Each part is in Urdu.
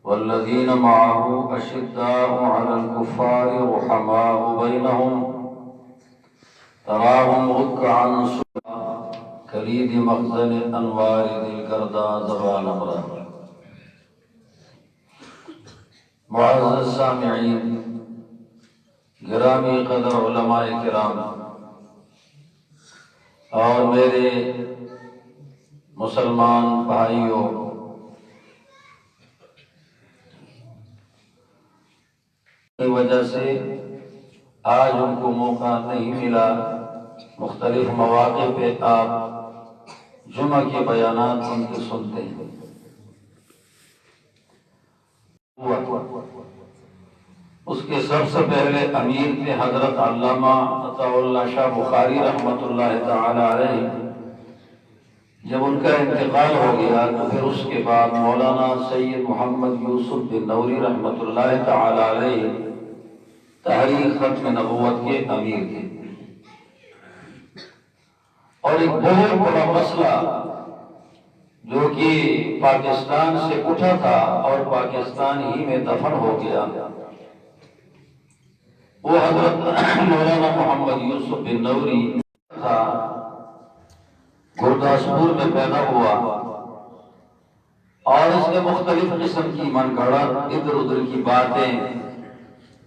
والذين معه أشداء على الكفار رحماء بينهم تراهم ركعا سجدا كليد مخزن الأنوار ذي القرداء زبان أمره. معزز سامعین، گرامی قدر علماء کرام اور میرے مسلمان بھائیوں، کی وجہ سے آج ان کو موقع نہیں ملا مختلف مواقع پہ آپ جمعہ کے بیانات ان کے سنتے ہیں۔ اس کے سب سے پہلے امیر تھے حضرت علامہ عطا اللہ شاہ بخاری رحمۃ اللہ تعالی علیہ۔ جب ان کا انتقال ہو گیا تو پھر اس کے بعد مولانا سید محمد یوسف بن نوری رحمۃ اللہ تعالی علیہ تحریک ختم نبوت کے امیر تھے۔ اور ایک بہت بڑا مسئلہ جو کہ پاکستان سے اٹھا تھا اور پاکستان ہی میں دفن ہو گیا، وہ حضرت مولانا محمد یوسف بن نوری تھا، گرداسپور میں پیدا ہوا اور اس نے مختلف قسم کی من گھڑت ادھر ادھر کی باتیں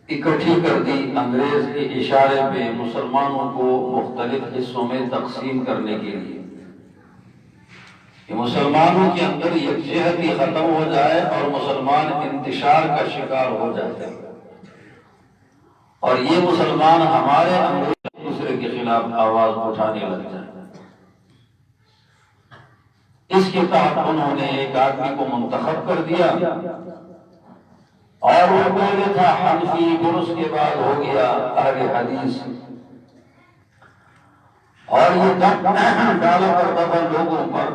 اکٹھی کر دی انگریز کے اشارے پہ مسلمانوں کو مختلف حصوں میں تقسیم کرنے کے لیے کہ مسلمانوں کے اندر یکجہتی ختم ہو جائے اور مسلمان انتشار کا شکار ہو جائے، اور یہ مسلمان ہمارے اندر ایک دوسرے کے خلاف آواز اٹھانے لگ جائے۔ اس کے تحت انہوں نے ایک آدمی کو منتخب کر دیا اور وہ پہلے تھا حنفی، پھر اس کے بعد ہو گیا اہل حدیث، اور یہ ڈالا کرتا تھا لوگوں پر،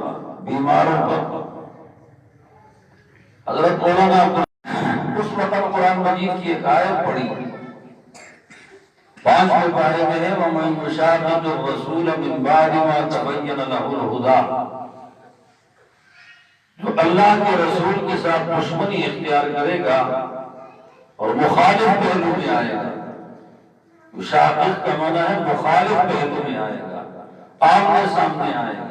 بیماروں پر۔ حضرت مولانا اس وقت قرآن مجید کی ایک آیت پڑھی 5ویں پارے میں ہے وَمَن يُشَاقِقِ الرَّسُولَ مِن بَعْدِ مَا تَبَيَّنَ لَهُ الْهُدَىٰ، جو اللہ کے رسول کے ساتھ دشمنی اختیار کرے گا اور مخالف پہلو میں آئے گا۔ مشاقق کا معنی ہے مخالف پہلو میں آئے گا، آمنے سامنے آئے گا،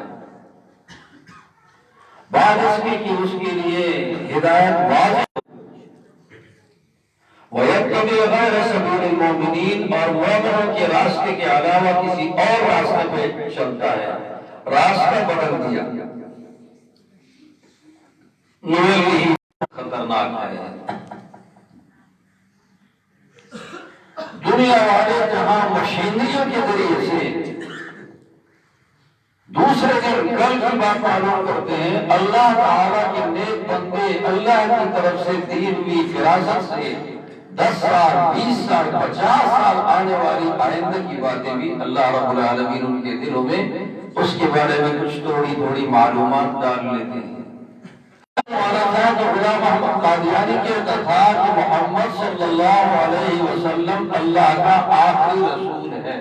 بعد اس کی کہ اس کے لیے ہدایت واضح وَيَتَّبِعْ غَيْرَ سَبِيلِ الْمُؤْمِنِينَ، اور مومنوں کے راستے کے علاوہ کسی اور راستے پہ چلتا ہے، راستہ بدل دیا، نویلی خطرناک ہے۔ دنیا والے جہاں مشینریوں کے ذریعے سے دوسرے دن کل کی بات معلوم کرتے ہیں، اللہ تعالیٰ کے نیک بندے اللہ کی طرف سے دی ہوئی فراست سے 10 سال 20 سال 50 سال آنے والی آئندہ کی باتیں بھی اللہ رب العالمین ان کے دلوں میں اس کے بارے میں کچھ تھوڑی تھوڑی معلومات ڈال لیتے ہیں۔ تو غلام محمد قادیانی کہتا تھا کہ محمد صلی اللہ علیہ وسلم اللہ کا آخری رسول ہے،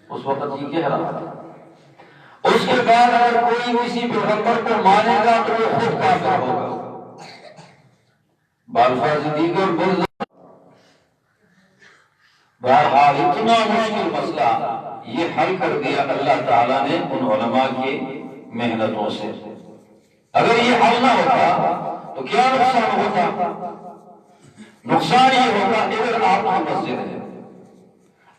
اس وقت یہ کہہ رہا تھا۔ اس کے بعد اگر کوئی کسی پیغمبر کو مانے گا تو وہ خود کافر ہوگا۔ بالفاظ دیگر بہرحال اتنا مشکل مسئلہ یہ حل کر دیا اللہ تعالیٰ نے ان علماء کی محنتوں سے۔ اگر یہ حل نہ ہوتا تو کیا نقصان ہوتا؟ نقصان یہ ہوتا اگر آپ کی مسجد ہے،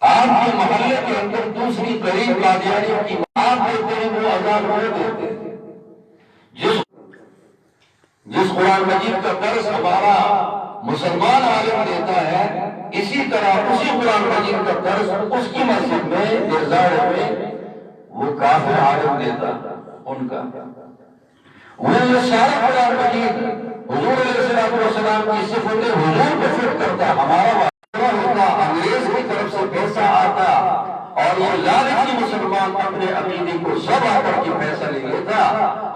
آپ کے محلے کے اندر دوسری قریب قادیانیوں کی آپ دیتے ہیں وہ عذاب ہو دیتے ہیں۔ جس قرآن مجید کا درس ہمارا مسلمان عالم دیتا ہے، اسی طرح اسی قرآن مجید کا درس اس کی مسجد میں گرزاڑے میں وہ کافر عالم دیتا ان کا، وہ سارا قرآن مجید حضور علیہ السلام کی صفتیں حضور پہ فٹ کرتا، ہمارا وعدہ ہوتا، انگریز کی طرف سے پیسہ آتا اور یہ لالچی مسلمان اپنے عقیدے کو ذبح کر کے پیسہ لے لیتا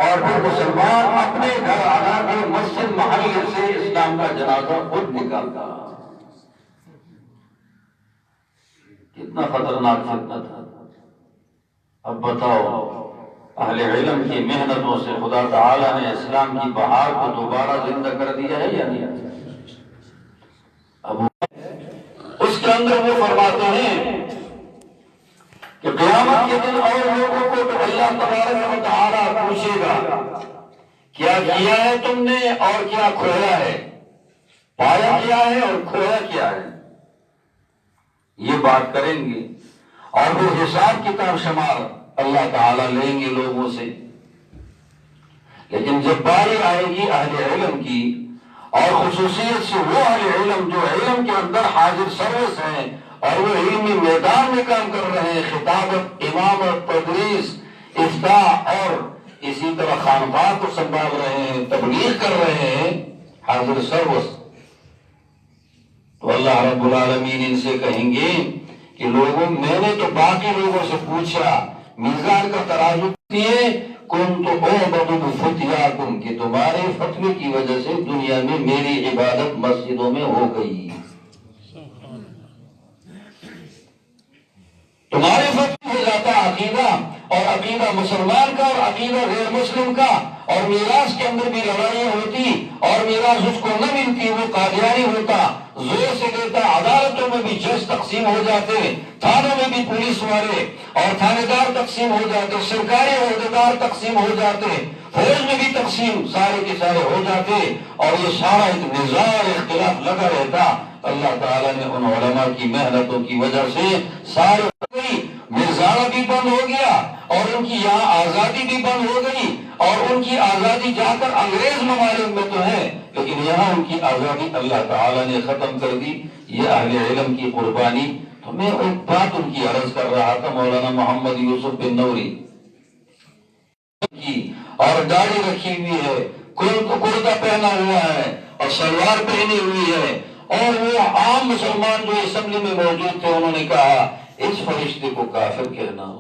اور پھر مسلمان اپنے گھر آنا کے مسجد محلے سے اسلام کا جنازہ خود نکالتا۔ کتنا خطرناک فتنہ تھا۔ اب بتاؤ اہل علم کی محنتوں سے خدا تعالیٰ نے اسلام کی بہار کو دوبارہ زندہ کر دیا ہے یا نہیں؟ اب اس کے اندر وہ فرماتے ہیں کہ قیامت کے دن اور لوگوں کو تو اللہ تبارک و تعالیٰ پوچھے گا کیا کیا ہے تم نے اور کیا کھویا ہے، پایا کیا ہے اور کھویا کیا ہے، یہ بات کریں گے اور وہ حساب کتاب شمار اللہ تعالیٰ لیں گے لوگوں سے۔ لیکن جب باری آئے گی اہل علم کی، اور خصوصیت سے وہ اہل علم جو علم کے اندر حاضر سروس ہیں اور وہ علمی میدان میں کام کر رہے ہیں، خطابت، امامت، تدریس، افتاء اور اسی طرح خانقاہ کو سنبھال رہے ہیں، تبلیغ کر رہے ہیں، حاضر سروس، تو اللہ رب العالمین ان سے کہیں گے کہ لوگوں، میں نے تو باقی لوگوں سے پوچھا، میزان کا ترازو دیے، کن تو اعبد بفتیاکم، کہ تمہارے فتوے کی وجہ سے دنیا میں میری عبادت مسجدوں میں ہو گئی، تمہارے فتوے ہو جاتا عقیدہ، اور عقیدہ مسلمان کا اور عقیدہ غیر مسلم کا، اور میراث کے اندر بھی لڑائیاں ہوتی اور میراث اس کو نہ ملتی، وہ قادیانی ہوتا، زور سے دیتا، عدالتوں میں بھی جج تقسیم ہو جاتے، تھانوں میں بھی پولیس والے اور تھانے دار تقسیم ہو جاتے، سرکاری عہدیدار تقسیم ہو جاتے، فوج میں بھی تقسیم سارے کے سارے ہو جاتے، اور یہ سارا ایک نظام اختلاف لگا رہتا۔ اللہ تعالیٰ نے ان علماء کی محنتوں کی وجہ سے سارے مرزانہ بھی بند ہو گیا، اور ان کی یہاں آزادی بھی بند ہو گئی، اور ان کی آزادی جا کر انگریز ممالک میں تو ہے، لیکن یہاں ان کی آزادی اللہ تعالیٰ نے ختم کر دی۔ یہ اہل علم کی قربانی۔ تو میں ایک بات ان کی عرض کر رہا تھا، مولانا محمد یوسف بن نوری کی، اور داڑھی رکھی ہوئی ہے، کرتا پہنا ہوا ہے اور شلوار پہنی ہوئی ہے، اور وہ عام مسلمان جو اسمبلی میں موجود تھے انہوں نے کہا اس فرشتے کو کافر کہنا،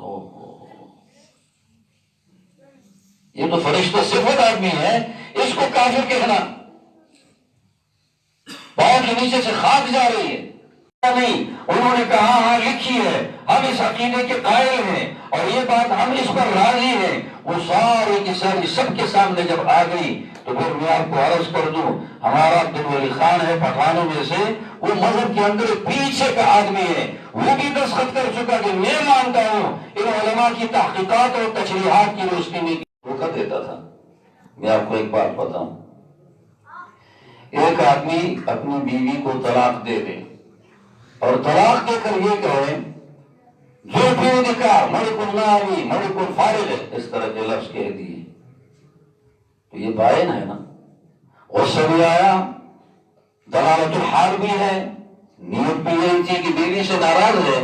یہ تو فرشتہ صفت آدمی ہے، اس کو کافر کہنا، پاؤں کے نیچے سے خاک جا رہی ہے۔ نہیں، انہوں نے کہا ہاں لکھی ہے، ہم اس عقیدے کے قائل ہیں اور یہ بات ہم اس پر راضی ہیں۔ وہ ساری کی ساری سب کے سامنے جب آ گئی تو پھر میں آپ کو عرض کر دوں، ہمارا عبد الولی خان ہے پٹھانوں میں سے، وہ مذہب کے اندر پیچھے کا آدمی ہے، وہ بھی دستخط کر چکا کہ میں مانتا ہوں ان علماء کی تحقیقات اور تشریحات کی روشنی میں دھوکہ دیتا تھا۔ میں آپ کو ایک بات بتاؤں، ایک آدمی اپنی بیوی کو طلاق دے دے اور طلاق دے کر یہ کہے جو بھی نکاح ملک النامی ملک الفارغ، اس طرح کے لفظ کہہ دیے تو یہ بائن ہے نا، غصہ بھی آیا، دلالت الحال بھی ہے، نیت بھی یہی تھی کہ بیوی سے ناراض ہے،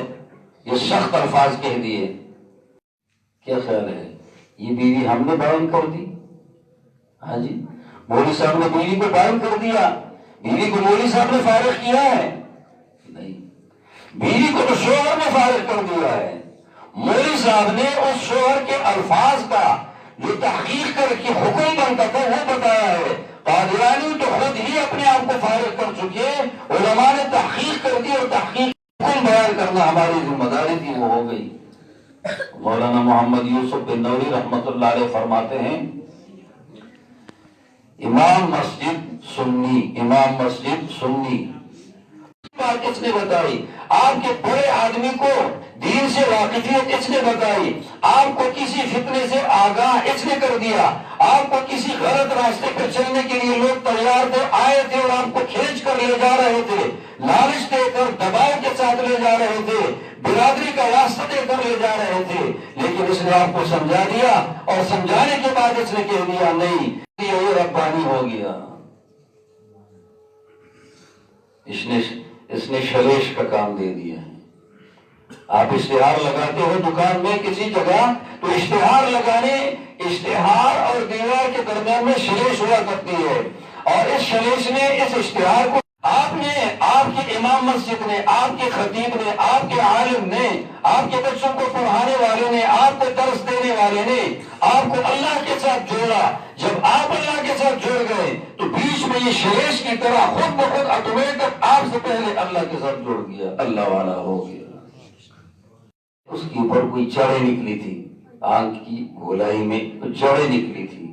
یہ سخت الفاظ کہہ دیے۔ کیا خیال ہے، یہ بیوی ہم نے بائن کر دی؟ ہاں جی، مولوی صاحب نے بیوی کو بائن کر دیا؟ بیوی کو مولوی صاحب نے فارغ کیا ہے؟ نہیں، بیوی کو تو شوہر نے فارغ کر دیا ہے۔ مولوی صاحب نے اس شوہر کے الفاظ کا جو تحقیق کر کے حکم بنتا تھا وہ بتایا ہے۔ قادیانی تو خود ہی اپنے آپ کو فارغ کر چکے، علماء نے تحقیق کر دی اور تحقیق حکم بیان کرنا ہماری ذمہ داری تھی، وہ ہو گئی۔ مولانا محمد یوسف بن نوری رحمت اللہ علیہ فرماتے ہیں، امام مسجد سنی، امام مسجد سنی، بات اس نے بتائی، آپ کے بڑے آدمی کو دین سے واقفیت اس نے بتائی، آپ کو کسی فتنے سے آگاہ اس نے کر دیا، آپ کو کسی غلط راستے پر چلنے کے لیے لوگ تیار تھے، آئے تھے اور آپ کو کھینچ کر لے جا رہے تھے، لالچ دے کر دباؤ کے ساتھ لے جا رہے تھے، برادری کا واسطہ دے کر لے جا رہے تھے، لیکن اس نے آپ کو سمجھا دیا اور سمجھانے کے بعد اس نے کہہ دیا نہیں یہ ربانی ہو گیا۔ اس نے شلیش کا کام دے دیا ہے۔ آپ اشتہار لگاتے ہو دکان میں کسی جگہ تو اشتہار لگانے، اشتہار اور دیوار کے درمیان میں شلیش ہوا کرتی ہے، اور اس شلیش نے اس اشتہار کو آپ نے، آپ کے امام مسجد نے، آپ کے خطیب نے، آپ کے عالم نے، آپ کے بچوں کو پڑھانے والے نے، آپ کو درس دینے والے نے آپ کو اللہ کے ساتھ جوڑا۔ جب آپ اللہ کے ساتھ جڑ گئے تو بیچ میں یہ شلیش کی طرح خود بخود آٹومیٹک آپ سے پہلے اللہ کے ساتھ جڑ گیا، اللہ والا ہو گیا۔ اس کے اوپر کوئی چڑھے نکلی تھی، آنکھ کی گولائی میں جڑیں نکلی تھی،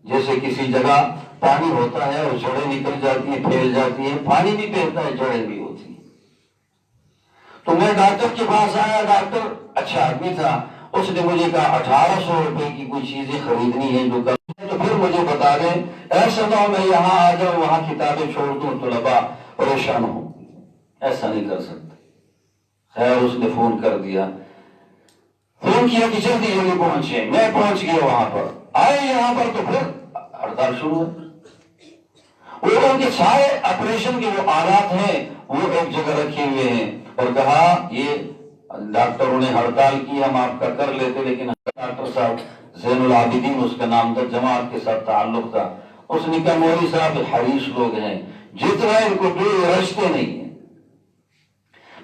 جیسے کسی جگہ پانی ہوتا ہے اور جڑیں نکل جاتی ہیں، پھیل جاتی ہیں، پانی بھی پھیلتا ہے، جڑیں بھی ہوتی ہیں۔ تو میں ڈاکٹر کے پاس آیا، ڈاکٹر اچھا آدمی تھا، اس نے مجھے کہا 1800 روپے کی کوئی چیزیں خریدنی ہیں جو تو پھر مجھے بتا دیں، ایسا نہ ہو میں یہاں آ جاؤں وہاں کتابیں چھوڑ دوں، طلباء پریشان ہوں، ایسا نہیں کر سکتے۔ خیر اس نے فون کر دیا، فون کیا کہ جلدی جلدی پہنچے، میں پہنچ گیا وہاں پر، آئے یہاں پر تو پھر ہڑتال شروع ہے۔ وہ ان کے سارے آپریشن کے جو آلات ہیں وہ ایک جگہ رکھے ہوئے ہیں، اور کہا یہ ڈاکٹروں نے ہڑتال کی، ہم آپ کا کر لیتے، لیکن ڈاکٹر صاحب زین العابدین اس کا نام تھا، جماعت کے ساتھ تعلق تھا، اس نے کہا مولوی صاحب حریص لوگ ہیں، جتنا ان کو دو رشتے نہیں ہیں۔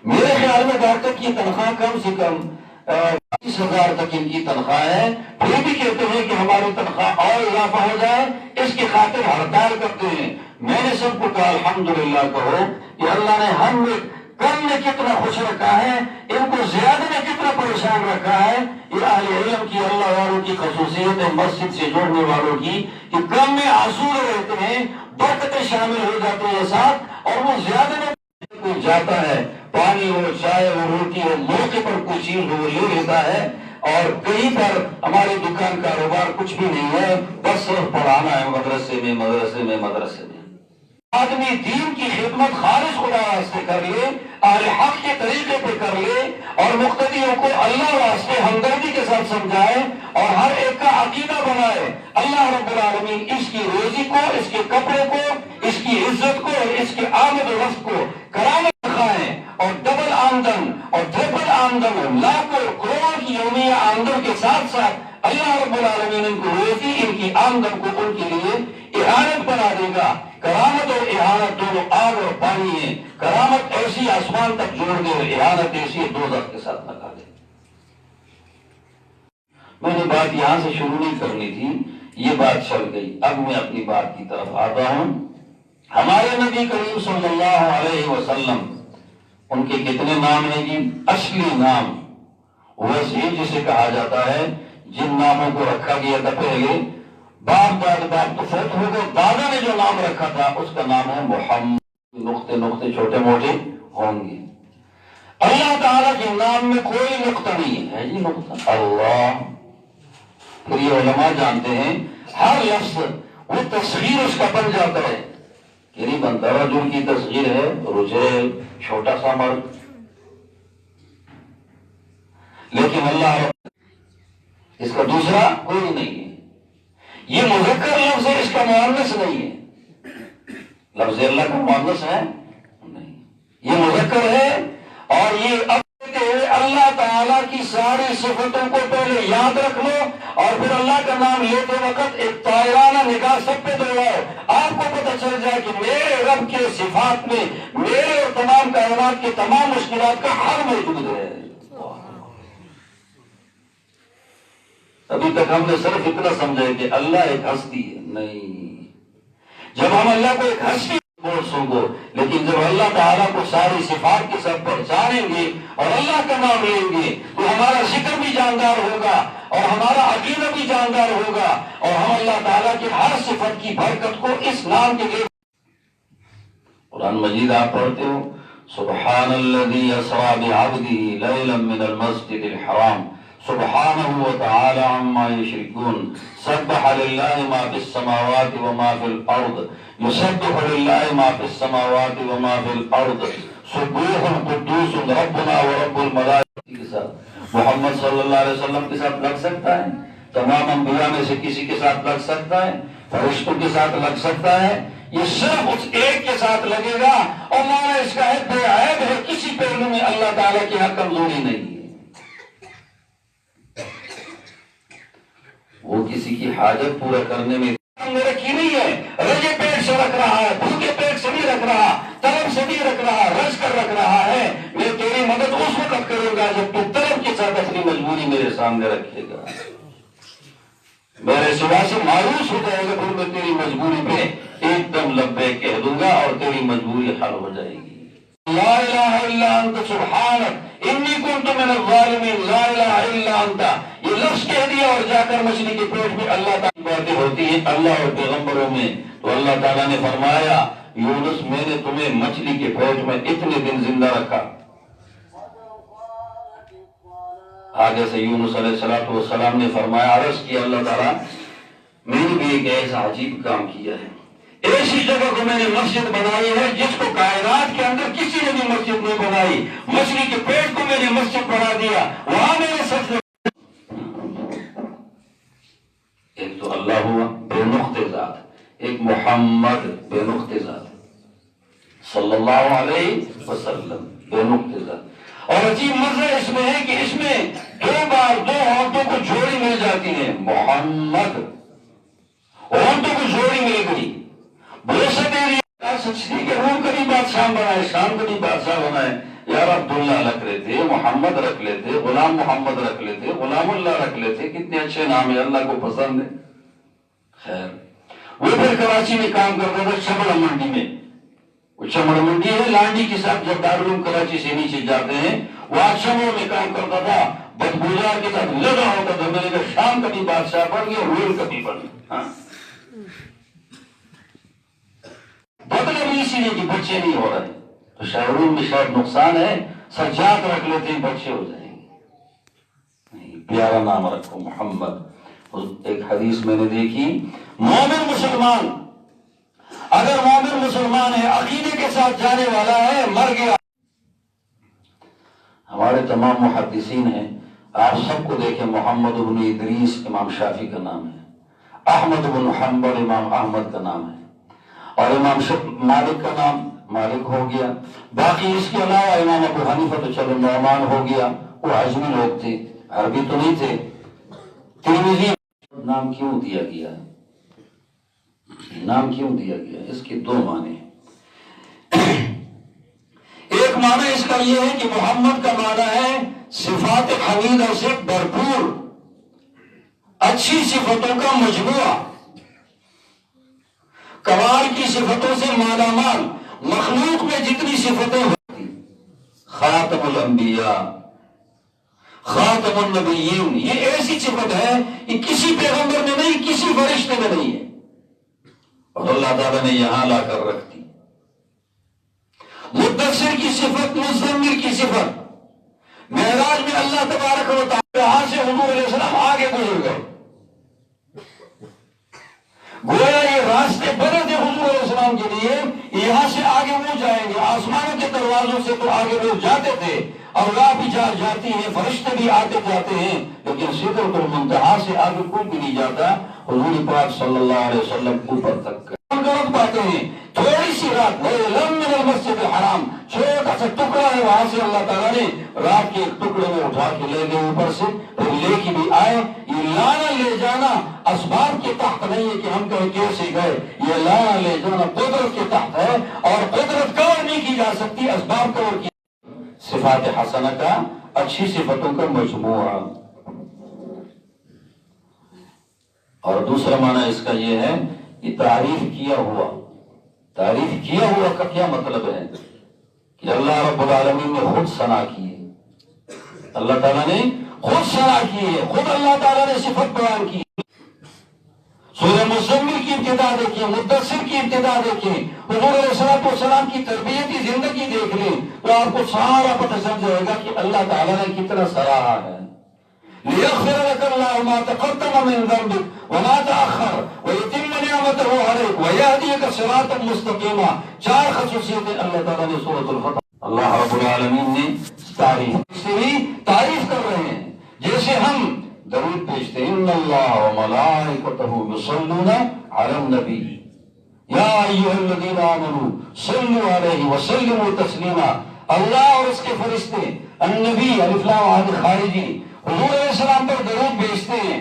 میرے خیال میں ڈاکٹر کی تنخواہ کم سے کم 20,000 تک ان کی تنخواہ ہے، پھر بھی کہتے ہیں کہ ہماری تنخواہ اور اضافہ ہو جائے، اس کی خاطر ہڑتال کرتے ہیں۔ میں نے سب کو کہا الحمدللہ کہو کہ اللہ نے ہم کم میں کتنا خوش رکھا ہے، ان کو زیادہ میں کتنا پریشان رکھا ہے۔ یہ اہل علم کی، اللہ والوں کی خصوصیت ہے، مسجد سے جوڑنے والوں کی، کہ کم میں آسودہ رہتے ہیں، برکتیں شامل ہو جاتی ہیں ساتھ، اور وہ زیادہ میں کوئی جاتا ہے، پانی ہو، چائے ہو، روٹی ہو، موقع پر کوئی چیز ہو لے لیتا ہے، اور کہیں پر ہماری دکان کاروبار کچھ بھی نہیں ہے، بس صرف پڑھانا ہے، مدرسے میں مدرسے میں مدرسے میں۔ آدمی دین کی خدمت خالص خدا واسطے کر لے، اہل حق کے طریقے پہ کر لے، اور مقتدیوں کو اللہ واسطے ہمدردی کے ساتھ سمجھائے، اور ہر ایک کا عقیدہ بنائے اللہ رب العالمین اس کی روزی کو، اس کے کپڑے کو، اس کی عزت کو، اور اس کے آمد و رفت کو کرامت دکھائیں، اور ڈبل آمدن اور ٹرپل آمدن، لاکھوں کروڑوں کی یومیہ آمدن کے ساتھ ساتھ اللہ رب العالمین ان کو روزی، ان کی آمدن کو ان کے لیے اعانت بنا دے گا۔ کرامت اور اعانت دونوں آگ اور پانی ہیں، کرامت ایسی آسمان تک جوڑ دے، اور اعانت ایسی دوزخ کے ساتھ لگا دے۔ میں نے بات یہاں سے شروع نہیں کرنی تھی، یہ بات چل گئی، اب میں اپنی بات کی طرف آتا ہوں۔ ہمارے نبی کریم صلی اللہ علیہ وسلم، ان کے کتنے نام ہیں جی؟ اصلی نام وسیع جسے کہا جاتا ہے، جن ناموں کو رکھا گیا تھا پہلے، باپ باپ تو فوت ہو گئے، دادا نے جو نام رکھا تھا اس کا نام ہے محمد، نقطے نقطے چھوٹے موٹے ہوں گے۔ اللہ تعالیٰ کے نام میں کوئی نقطہ نہیں ہے جی، نقطہ اللہ۔ پھر یہ علماء جانتے ہیں ہر لفظ وہ تصغیر اس کا بن جاتا ہے، کہ نہیں بنتا، رجل کی تصغیر ہے رجل، چھوٹا سا مرد، لیکن اللہ اس کا دوسرا کوئی نہیں ہے۔ یہ مذکر لفظ ہے، اس کا مؤنث نہیں ہے، لفظ اللہ کا مؤنث ہے نہیں، یہ مذکر ہے۔ اور یہ اللہ تعالیٰ کی ساری صفتوں کو پہلے یاد رکھ لو، اور پھر اللہ کا نام لیتے وقت ایک طائرانہ نگاہ سب پہ دوڑاؤ، آپ کو پتہ چل جائے کہ میرے رب کے صفات میں میرے اور تمام کائنات کے تمام مشکلات کا حل موجود ہے۔ ابھی تک ہم نے صرف اتنا سمجھا ہے کہ اللہ ایک ہستی ہے، نہیں، جب ہم اللہ کو ایک ہستی سنگو، لیکن جب اللہ تعالیٰ کو ساری صفات کے ساتھ پہچانیں گے اور اللہ کا نام لیں گے تو ہمارا ذکر بھی جاندار ہوگا، اور ہمارا عقیدہ بھی جاندار ہوگا، اور ہم اللہ تعالیٰ کی ہر صفت کی برکت کو اس نام کے لیے۔ قرآن مجید آپ پڑھتے ہو، سبحان الذی اسریٰ بعبدہ لیلا من المسجد الحرام سبحانہ وتعالی عما یشرکون سبح للہ ما فی السماوات وما فی الارض یسبح للہ ما فی السماوات وما فی الارض سبوح قدوس ربنا ورب الملائکہ کے ساتھ محمد صلی اللہ علیہ وسلم کے ساتھ لگ سکتا ہے، تمام انبیاء میں سے کسی کے ساتھ لگ سکتا ہے، فرشتوں کے ساتھ لگ سکتا ہے، یہ صرف اس ایک کے ساتھ لگے گا، اور معنی اس کا ہے بے عیب ہے، کسی پہلو میں اللہ تعالیٰ کی حق کمزوری نہیں ہے، وہ کسی کی حاجت پورا کرنے میں رکھی نہیں ہے، رجے پیٹ سے رکھ رہا ہے، بھوکے پیٹ سے نہیں رکھ رہا، طلب سے نہیں رکھ رہا، رج کر رکھ رہا ہے۔ میں تیری مدد اس وقت کروں گا جب تو طلب کے ساتھ اپنی مجبوری میرے سامنے رکھے گا، میرے سوا سے مایوس ہو جائے گا، پھر میں تیری مجبوری پہ ایک دم لبیک کہہ دوں گا اور تیری مجبوری حل ہو جائے گی۔ لا الہ الا انت سبحانک انی کنت من الظالمین، لا الہ الا انت، یہ لفظ کہہ دیا اور جا کر مچھلی کے پیٹ میں اللہ تعالیٰ کی باتیں ہوتی ہیں اللہ اور پیغمبروں میں. تو اللہ تعالیٰ نے فرمایا یونس میں نے تمہیں مچھلی کے پیٹ میں اتنے دن زندہ رکھا. آگے سے یونس علیہ السلام نے فرمایا عرض کیا اللہ تعالیٰ میں نے بھی ایک ایسا عجیب کام کیا ہے. ایسی جگہ کو میں نے مسجد بنائی ہے جس کو کائنات کے اندر کسی نے بھی مسجد نہیں بنائی. مچھلی کے پیٹ کو میں نے مسجد بنا دیا. وہاں میں نے سب ایک تو اللہ ہوا بے نقطہ ذات, ایک محمد بے نقطہ ذات صلی اللہ علیہ وسلم بے نقطہ ذات. اور عجیب مزہ اس میں ہے کہ اس میں دو بار دو عورتوں کو جوڑی مل جاتی ہے. محمد عورتوں کو جوڑی مل گئی. بھروسہ دے دیا سچی کہ روم کا بھی بادشاہ بنائے شام کا بھی بادشاہ بنائے. یار عبداللہ رکھ لیتے, محمد رکھ لیتے, غلام محمد رکھ لیتے, غلام اللہ رکھ لیتے. کتنے اچھے نام ہیں, اللہ کو پسند ہے. خیر وہ پھر کراچی میں کام کرتا تھا چمڑ منڈی میں. وہ چمڑ منڈی ہے لانڈی کے ساتھ جب دارالعلوم کراچی سے نیچے جاتے ہیں وہاں چمڑ میں کام کرتا تھا. بدبوزار کے ساتھ لگا ہوتا تھا. میں نے کہا شام کا بھی بادشاہ بن گیا روم کا بھی بن گیا. بدلے بھی اسی لیے کہ بچے نہیں ہو رہے تو شہرون میں شاید نقصان ہے. سجاد رکھ لیتے ہیں بچے ہو جائیں گے. نہیں, پیارا نام رکھو محمد. ایک حدیث میں نے دیکھی مومن مسلمان اگر مومن مسلمان ہے عقیدے کے ساتھ جانے والا ہے مر گیا. ہمارے تمام محدثین ہیں آپ سب کو دیکھیں. محمد بن ادریس امام شافعی کا نام ہے. احمد بن حنبل امام احمد کا نام ہے. اور امام مالک کا نام مالک ہو گیا. باقی اس کے علاوہ امام ابو حنیفہ تو چلو نعمان ہو گیا, وہ عجمی لوگ تھے, عربی تو نہیں تھے. ترمذی نام کیوں دیا گیا, نام کیوں دیا گیا, اس کے دو معنی ہیں. ایک معنی اس کا یہ ہے کہ محمد کا معنی ہے صفات حمیدہ سے بھرپور, اچھی صفتوں کا مجموعہ, کمال کی صفتوں سے مالا مال. مخلوق میں جتنی صفتیں ہوتی خاتم الانبیاء خاتم النبیین, یہ ایسی صفت ہے کہ کسی پیغمبر میں نہیں کسی فرشتے میں نہیں ہے اور اللہ تعالیٰ نے یہاں لا کر رکھ دی. مدثر کی صفت, مزمل کی صفت. معراج میں اللہ تبارک و تعالیٰ یہاں سے حضور علیہ السلام آگے گزر گئے. گویا یہ راستے بنے تھے حضور علیہ السلام کے لیے, یہاں سے آگے وہ جائیں گے. آسمانوں کے دروازوں سے تو آگے لوگ جاتے تھے, اوراق بھی جاتی ہیں, فرشتے بھی آتے جاتے ہیں, لیکن سدرۃ المنتہا سے آگے کوئی بھی نہیں جاتا. حضور پاک صلی اللہ علیہ وسلم اوپر تک پاتے ہیں. تھوڑی سی رات من المسجد الحرام, چھوٹا سا ٹکڑا ہے, وہاں سے اللہ تعالیٰ نے رات کے ٹکڑے میں اٹھا کے لے گئے اوپر سے, پھر لے کے بھی آئے. یہ لانا لے جانا اسباب کے تحت نہیں ہے کہ ہم کہیں کیسے گئے, یہ لانا لے جانا قدرت کے تحت ہے, اور قدرت کور نہیں کی جا سکتی, اسباب کور کی. صفات حسنہ کا اچھی صفتوں کا مجموعہ. اور دوسرا معنی اس کا یہ ہے کہ تعریف کیا ہوا. تعریف کیا ہوا کا کیا مطلب ہے کہ اللہ رب العالمین نے خود ثنا کی ہے. اللہ تعالیٰ نے خود ثنا کی ہے, خود اللہ تعالیٰ نے صفت بیان کی. سورہ مزمل کی ابتدا دیکھیں, مدثر کی ابتدا دیکھیں, حضور علیہ السلام کی تربیتی زندگی دیکھ لیں تو آپ کو سارا پتہ چل جائے گا کہ اللہ تعالیٰ نے کتنا سراہا ہے. لِيَغْفِرَ لَكَ اللَّهُ مَا تَقَدَّمَ مِن ذَنبِكَ وَمَا تَأَخَّرَ وَيُتِمَّ نِعْمَتَهُ عَلَيْكَ وَيَهْدِيَكَ صِرَاطًا مُسْتَقِيمًا. چار خصوصیتیں اللہ تعالیٰ نے سورۃ الفتح, اللہ رب العالمین نے تعریف سے ہی تعریف کر رہے ہیں. جیسے ہم درود پیشتے ہیں, ان اللہ وملائکتہ یصلون علی النبی یا ایھا الذین آمنوا صلوا علیہ وسلموا تسلیما. اللہ اور اس کے فرشتے النبی الف لام عاد خارجی حضور علیہ السلام پر درود بھیجتے ہیں.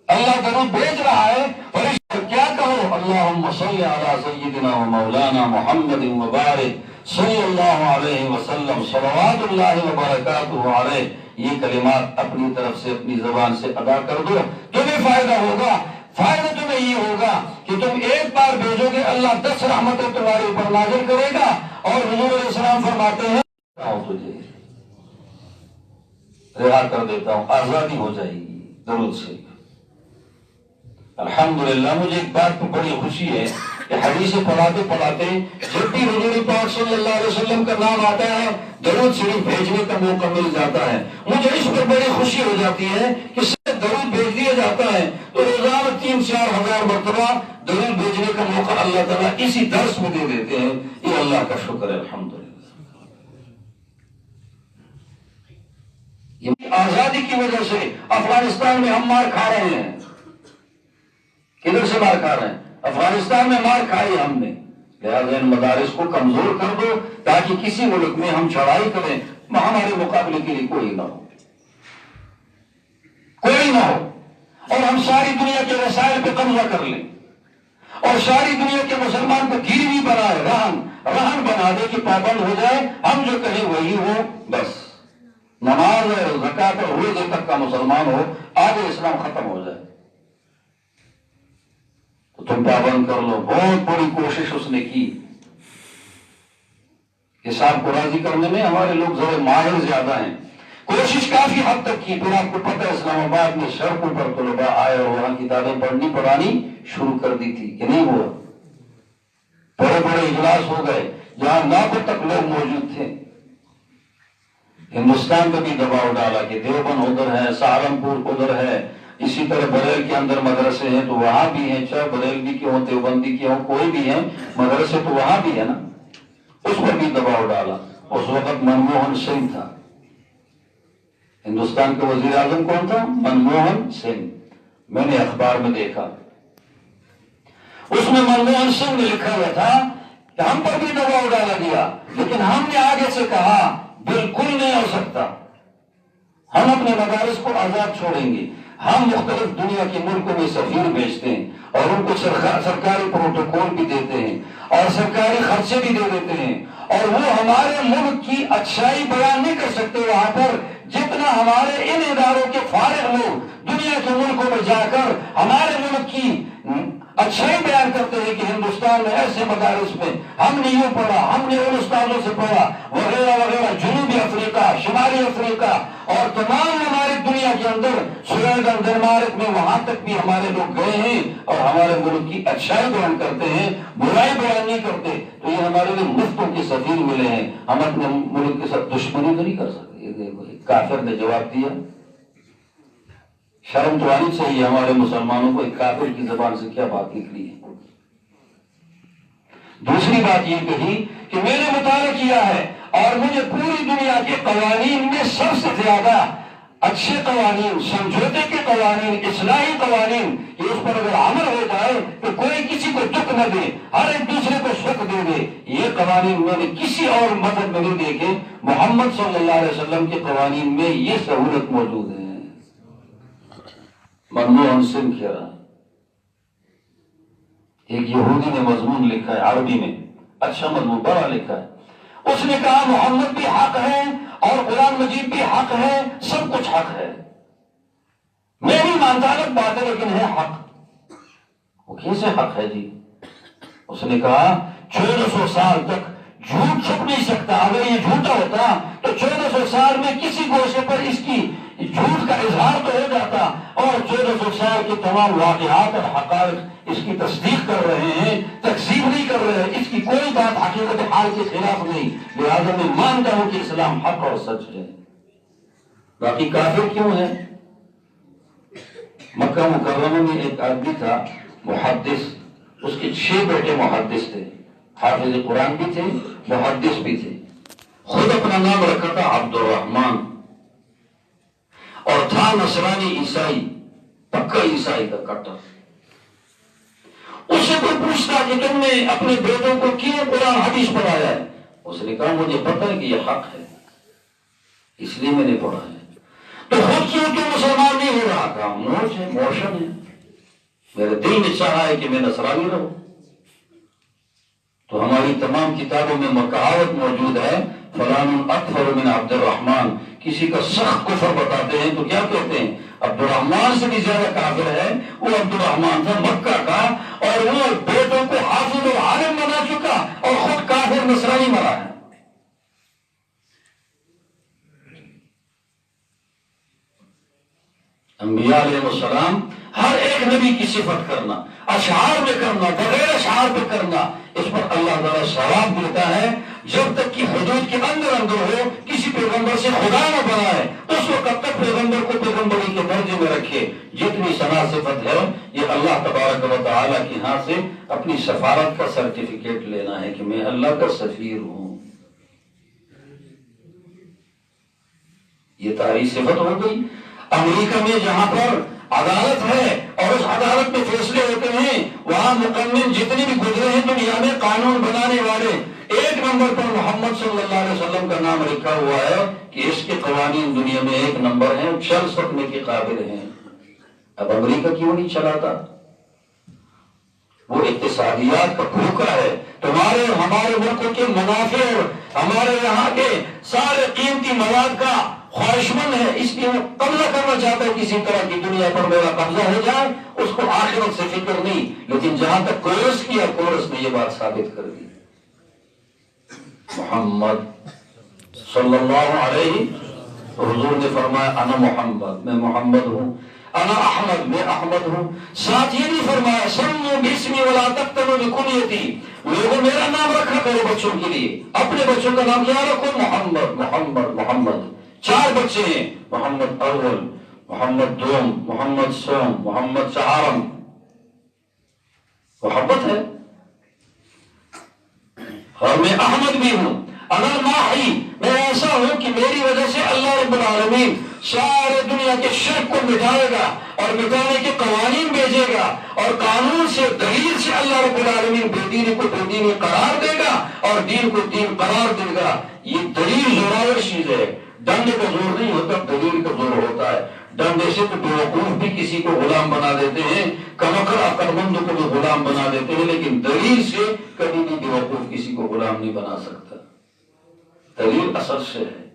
اللہ درود بھیج رہا ہے, فرشتے کیا کہو, اللہم صلی علی سیدنا و مولانا محمد وبارک صلی اللہ علیہ وسلم صلوات اللہ وبرکاتہ علیہ. یہ کلمات اپنی طرف سے اپنی زبان سے ادا کر دو, تمہیں فائدہ ہوگا. فائدہ تمہیں یہ ہوگا کہ تم ایک بار بھیجو گے, اللہ 10 رحمتیں تمہارے اوپر نازل کرے گا. اور حضور علیہ السلام فرماتے ہیں تجھے رہا کر دیتا ہوں، آزادی ہو جائے گی درود سے۔ الحمدللہ مجھے ایک بات پہ بڑی خوشی ہے کہ حدیث پڑھاتے پڑھاتے جب بھی حضور پاک صلی اللہ علیہ وسلم کا نام آتا ہے درود شریف بھیجنے کا موقع مل جاتا ہے۔ مجھے اس پر بڑی خوشی ہو جاتی ہے کہ صرف درود بھیج دیا جاتا ہے تو روزانہ 3-4 ہزار مرتبہ درود بھیجنے کا موقع اللہ تعالیٰ اسی درس میں دے دیتے ہیں۔ یہ اللہ کا شکر ہے الحمدللہ۔ یہ آزادی کی وجہ سے افغانستان میں ہم مار کھا رہے ہیں۔ کدھر سے مار کھا رہے ہیں؟ افغانستان میں مار کھائی ہم نے، لہذا ان مدارس کو کمزور کر دو تاکہ کسی ملک میں ہم چڑھائی کریں ہمارے مقابلے کے لیے کوئی نہ ہو، کوئی نہ ہو، اور ہم ساری دنیا کے وسائل پہ قبضہ کر لیں اور ساری دنیا کے مسلمان کو گروی بنائے، رہن بنا دے کہ پابند ہو جائے، ہم جو کہیں وہی ہو، بس نماز ہے زکات اور روزے تک کا مسلمان ہو، آگے اسلام ختم ہو جائے تو تم پابند کر لو۔ بہت بڑی کوشش اس نے کی کہ صاحب کو راضی کرنے میں ہمارے لوگ ذرا ماہر زیادہ ہیں، کوشش کافی حد تک کی۔ پھر آپ کو پتہ ہے اسلام آباد میں سڑکوں پر طلباء آئے اور وہاں کتابیں پڑھانی شروع کر دی تھی کہ نہیں ہوا، بڑے بڑے اجلاس ہو گئے جہاں لاکھوں تک لوگ موجود تھے۔ ہندوستان کا بھی دباؤ ڈالا کہ دیوبند ادھر ہے، سہارنپور ادھر ہے، اسی طرح بریل کے اندر مدرسے ہیں تو وہاں بھی ہیں، چاہے بریلوی کے ہوں دیوبندی کے ہوں کوئی بھی ہیں مدرسے تو وہاں بھی ہے نا، اس پر بھی دباؤ ڈالا۔ اس وقت منموہن سنگھ تھا، ہندوستان کے وزیر اعظم کون تھا؟ منموہن سنگھ۔ میں نے اخبار میں دیکھا اس میں منموہن سنگھ نے لکھا ہوا تھا کہ ہم پر بھی دباؤ ڈالا گیا لیکن ہم نے آگے سے کہا بالکل نہیں ہو سکتا، ہم اپنے مدارس کو آزاد چھوڑیں گے، ہم مختلف دنیا کے ملکوں میں سفیر بھیجتے ہیں اور ان کو سرکاری پروٹوکول بھی دیتے ہیں اور سرکاری خرچے بھی دے دیتے ہیں، اور وہ ہمارے ملک کی اچھائی بیان نہیں کر سکتے وہاں پر جتنا ہمارے ان اداروں کے فارغ لوگ دنیا کے ملکوں میں جا کر ہمارے ملک کی اچھائی بیان کرتے ہیں کہ ہندوستان میں ایسے مدارس میں ہم نے یوں پڑھا، ہم نے ان استادوں سے پڑھا وغیرہ وغیرہ، جنوبی افریقہ، شمالی افریقہ اور تمام ہماری دنیا کے اندر سویڈن، ڈنمارک میں وہاں تک بھی ہمارے لوگ گئے ہیں اور ہمارے ملک کی اچھائی بیان کرتے ہیں، برائی بیان نہیں کرتے۔ تو یہ ہمارے لیے مفتوں کے سفیر ملے ہیں، ہم اپنے ملک کے ساتھ دشمنی تو نہیں کر سکتے۔ یہ دیکھو کافر نے جواب دیا، شرم تو آنی چاہیے ہمارے مسلمانوں کو، ایک کافر کی زبان سے کیا بات نکلی ہے۔ دوسری بات یہ کہی کہ میں نے مطالعہ کیا ہے اور مجھے پوری دنیا کے قوانین میں سب سے زیادہ اچھے قوانین، سمجھوتے کے قوانین، اصلاحی قوانین کہ اس پر اگر عمل ہو جائے تو کوئی کسی کو دکھ نہ دے، ہر ایک دوسرے کو سکھ دے دے، یہ قوانین میں نے کسی اور مذہب میں نہیں دیکھے، محمد صلی اللہ علیہ وسلم کے قوانین میں یہ سہولت موجود ہے۔ منموہن سنگھ کہہ رہا، ایک یہودی نے مضمون لکھا ہے عربی میں، اچھا مضمون بڑا لکھا ہے، اس نے کہا محمد بھی حق ہے اور قرآن مجید بھی حق ہے، سب کچھ حق ہے، میں نہیں مانتا الگ بات ہے لیکن ہے حق۔ وہ کیسے حق ہے جی؟ اس نے کہا 1400 سال تک جھوٹ چھپ نہیں سکتا، اگر یہ جھوٹا ہوتا تو 1400 سال میں کسی گوشے پر اس کی جھوٹ کا اظہار تو ہو جاتا، اور 1400 سال کے تمام واقعات اور حقائق اس کی تصدیق کر رہے ہیں، تکذیب نہیں کر رہے ہیں، اس کی کوئی بات حقیقت حال کے خلاف نہیں، لہذا میں مانتا ہوں کہ اسلام حق اور سچ ہے۔ باقی کافر کیوں ہے؟ مکہ مکرمہ میں ایک آدمی تھا محدث، اس کے 6 بیٹے محدث تھے، حافظ قرآن بھی تھے، محدث بھی تھے، خود اپنا نام رکھا تھا عبد الرحمن، اور تھا نصرانی عیسائی، پکا عیسائی کا کٹر۔ اس سے کوئی پوچھتا کہ تم نے اپنے بیٹوں کو کیوں قرآن حدیث پڑھایا ہے؟ اس نے کہا مجھے پتہ ہے کہ یہ حق ہے اس لیے میں نے پڑھا ہے۔ تو خود کیوں تو مسلمان نہیں ہو رہا؟ کہا موج ہے، موشن ہے، میرے دل میں چاہا ہے کہ میں نصرانی رہوں۔ تو ہماری تمام کتابوں میں کہاوت موجود ہے، فلان اکفر من عبد الرحمن، کسی کا سخت کفر بتاتے ہیں تو کیا کہتے ہیں؟ عبد الرحمن سے بھی زیادہ کافر ہے وہ عبد الرحمن تھا مکہ کا، اور وہ بیٹوں کو حافظ و عالم بنا چکا اور خود کافر نصرانی مرا ہے۔ انبیاء علیہ السلام ہر ایک نبی کی صفت کرنا، اشعار میں کرنا، بغیر اشعار پہ کرنا، اس پر اللہ تعالیٰ ثواب دیتا ہے جب تک کہ حدود کے اندر ہو، کسی پیغمبر سے خدا نہ بنائے، اس وقت تک پیغمبر کو پیغمبری کے درجے میں رکھے۔ جتنی ثنا صفت ہے یہ اللہ تبارک و تعالیٰ کی ہاں سے اپنی سفارت کا سرٹیفکیٹ لینا ہے کہ میں اللہ کا سفیر ہوں۔ یہ تاریخ صفت ہو گئی۔ امریکہ میں جہاں پر عدالت ہے اور اس عدالت میں فیصلے ہوتے ہیں، وہاں مقنن جتنے بھی گزرے ہیں دنیا میں قانون بنانے والے، ایک نمبر پر محمد صلی اللہ علیہ وسلم کا نام لکھا ہوا ہے کہ اس کے قوانین دنیا میں ایک نمبر ہیں، چل سکنے کے قابل ہیں۔ اب امریکہ کیوں نہیں چلاتا؟ وہ اقتصادیات کا بھوکا ہے، تمہارے اور ہمارے ملکوں کے منافع اور ہمارے یہاں کے سارے قیمتی مواد کا خواہشمند ہے، اس لیے وہ قبضہ کرنا چاہتا ہے کسی طرح کی دنیا پر میرا قبضہ ہو جائے، اس کو آخرت سے فکر نہیں۔ لیکن جہاں تک کورس کیا، کورس نے یہ بات ثابت کر دی، محمد صلی اللہ علیہ، حضور نے فرمایا انا محمد، میں محمد ہوں، انا احمد، میں احمد ہوں۔ ساتھ یہ نہیں فرمایا سموا باسمی ولا تکتبوا بکنیتی، لوگوں میرا نام رکھا کرو بچوں کے لیے، اپنے بچوں کا نام کیا رکھو؟ محمد محمد محمد۔ 4 بچے ہیں، محمد اول، محمد دوم، محمد سوم، محمد چہارم۔ محبت ہے۔ اور میں احمد بھی ہوں، انا ماحی، میں ایسا ہوں کہ میری وجہ سے اللہ رب العالمین سارے دنیا کے شرک کو مٹائے گا اور مٹانے کے قوانین بھیجے گا، اور قانون سے دلیل سے اللہ رب العالمین بے دینی کو بے دینی قرار دے گا اور دین کو دین قرار دے گا۔ یہ دلیل زوراور چیز ہے، ڈنڈے کا زور نہیں ہوتا، دلیل کا زور ہوتا ہے۔ ڈنڈے سے تو بیوقوف بھی کسی کو غلام بنا دیتے ہیں، کمکر عقلمند کو بھی غلام بنا دیتے ہیں، لیکن دلیل سے کبھی بھی بیوقوف کسی کو غلام نہیں بنا سکتا۔ دلیل اثر سے ہے۔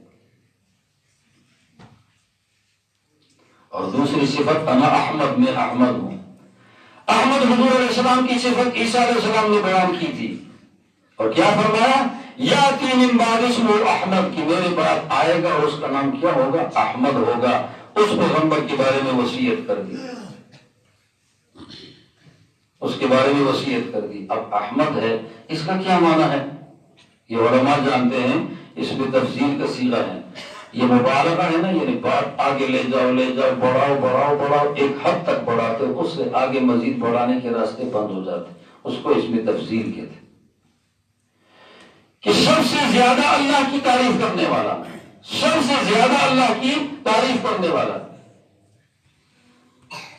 اور دوسری صفت انا احمد، میں احمد ہوں۔ احمد حضور علیہ السلام کی صفت عیسیٰ علیہ السلام نے بیان کی تھی، اور کیا فرمایا؟ یاتی من بعد اسمہ احمد، کہ میرے بعد آئے گا اور اس کا نام کیا ہوگا؟ احمد ہوگا۔ اس پیغمبر کے بارے میں وصیت کر دی، اس کے بارے میں وصیت کر دی۔ اب احمد ہے، اس کا کیا معنی ہے؟ یہ علماء جانتے ہیں، اس میں تفصیل کا صیغہ ہے، یہ مبالغہ ہے نا، یعنی بات آگے لے جاؤ لے جاؤ، بڑھاؤ بڑھاؤ بڑھاؤ، ایک حد تک بڑھاتے، اس سے آگے مزید بڑھانے کے راستے بند ہو جاتے، اس کو اس میں تفصیل کہتے ہیں کہ سب سے زیادہ اللہ کی تعریف کرنے والا، سب سے زیادہ اللہ کی تعریف کرنے والا۔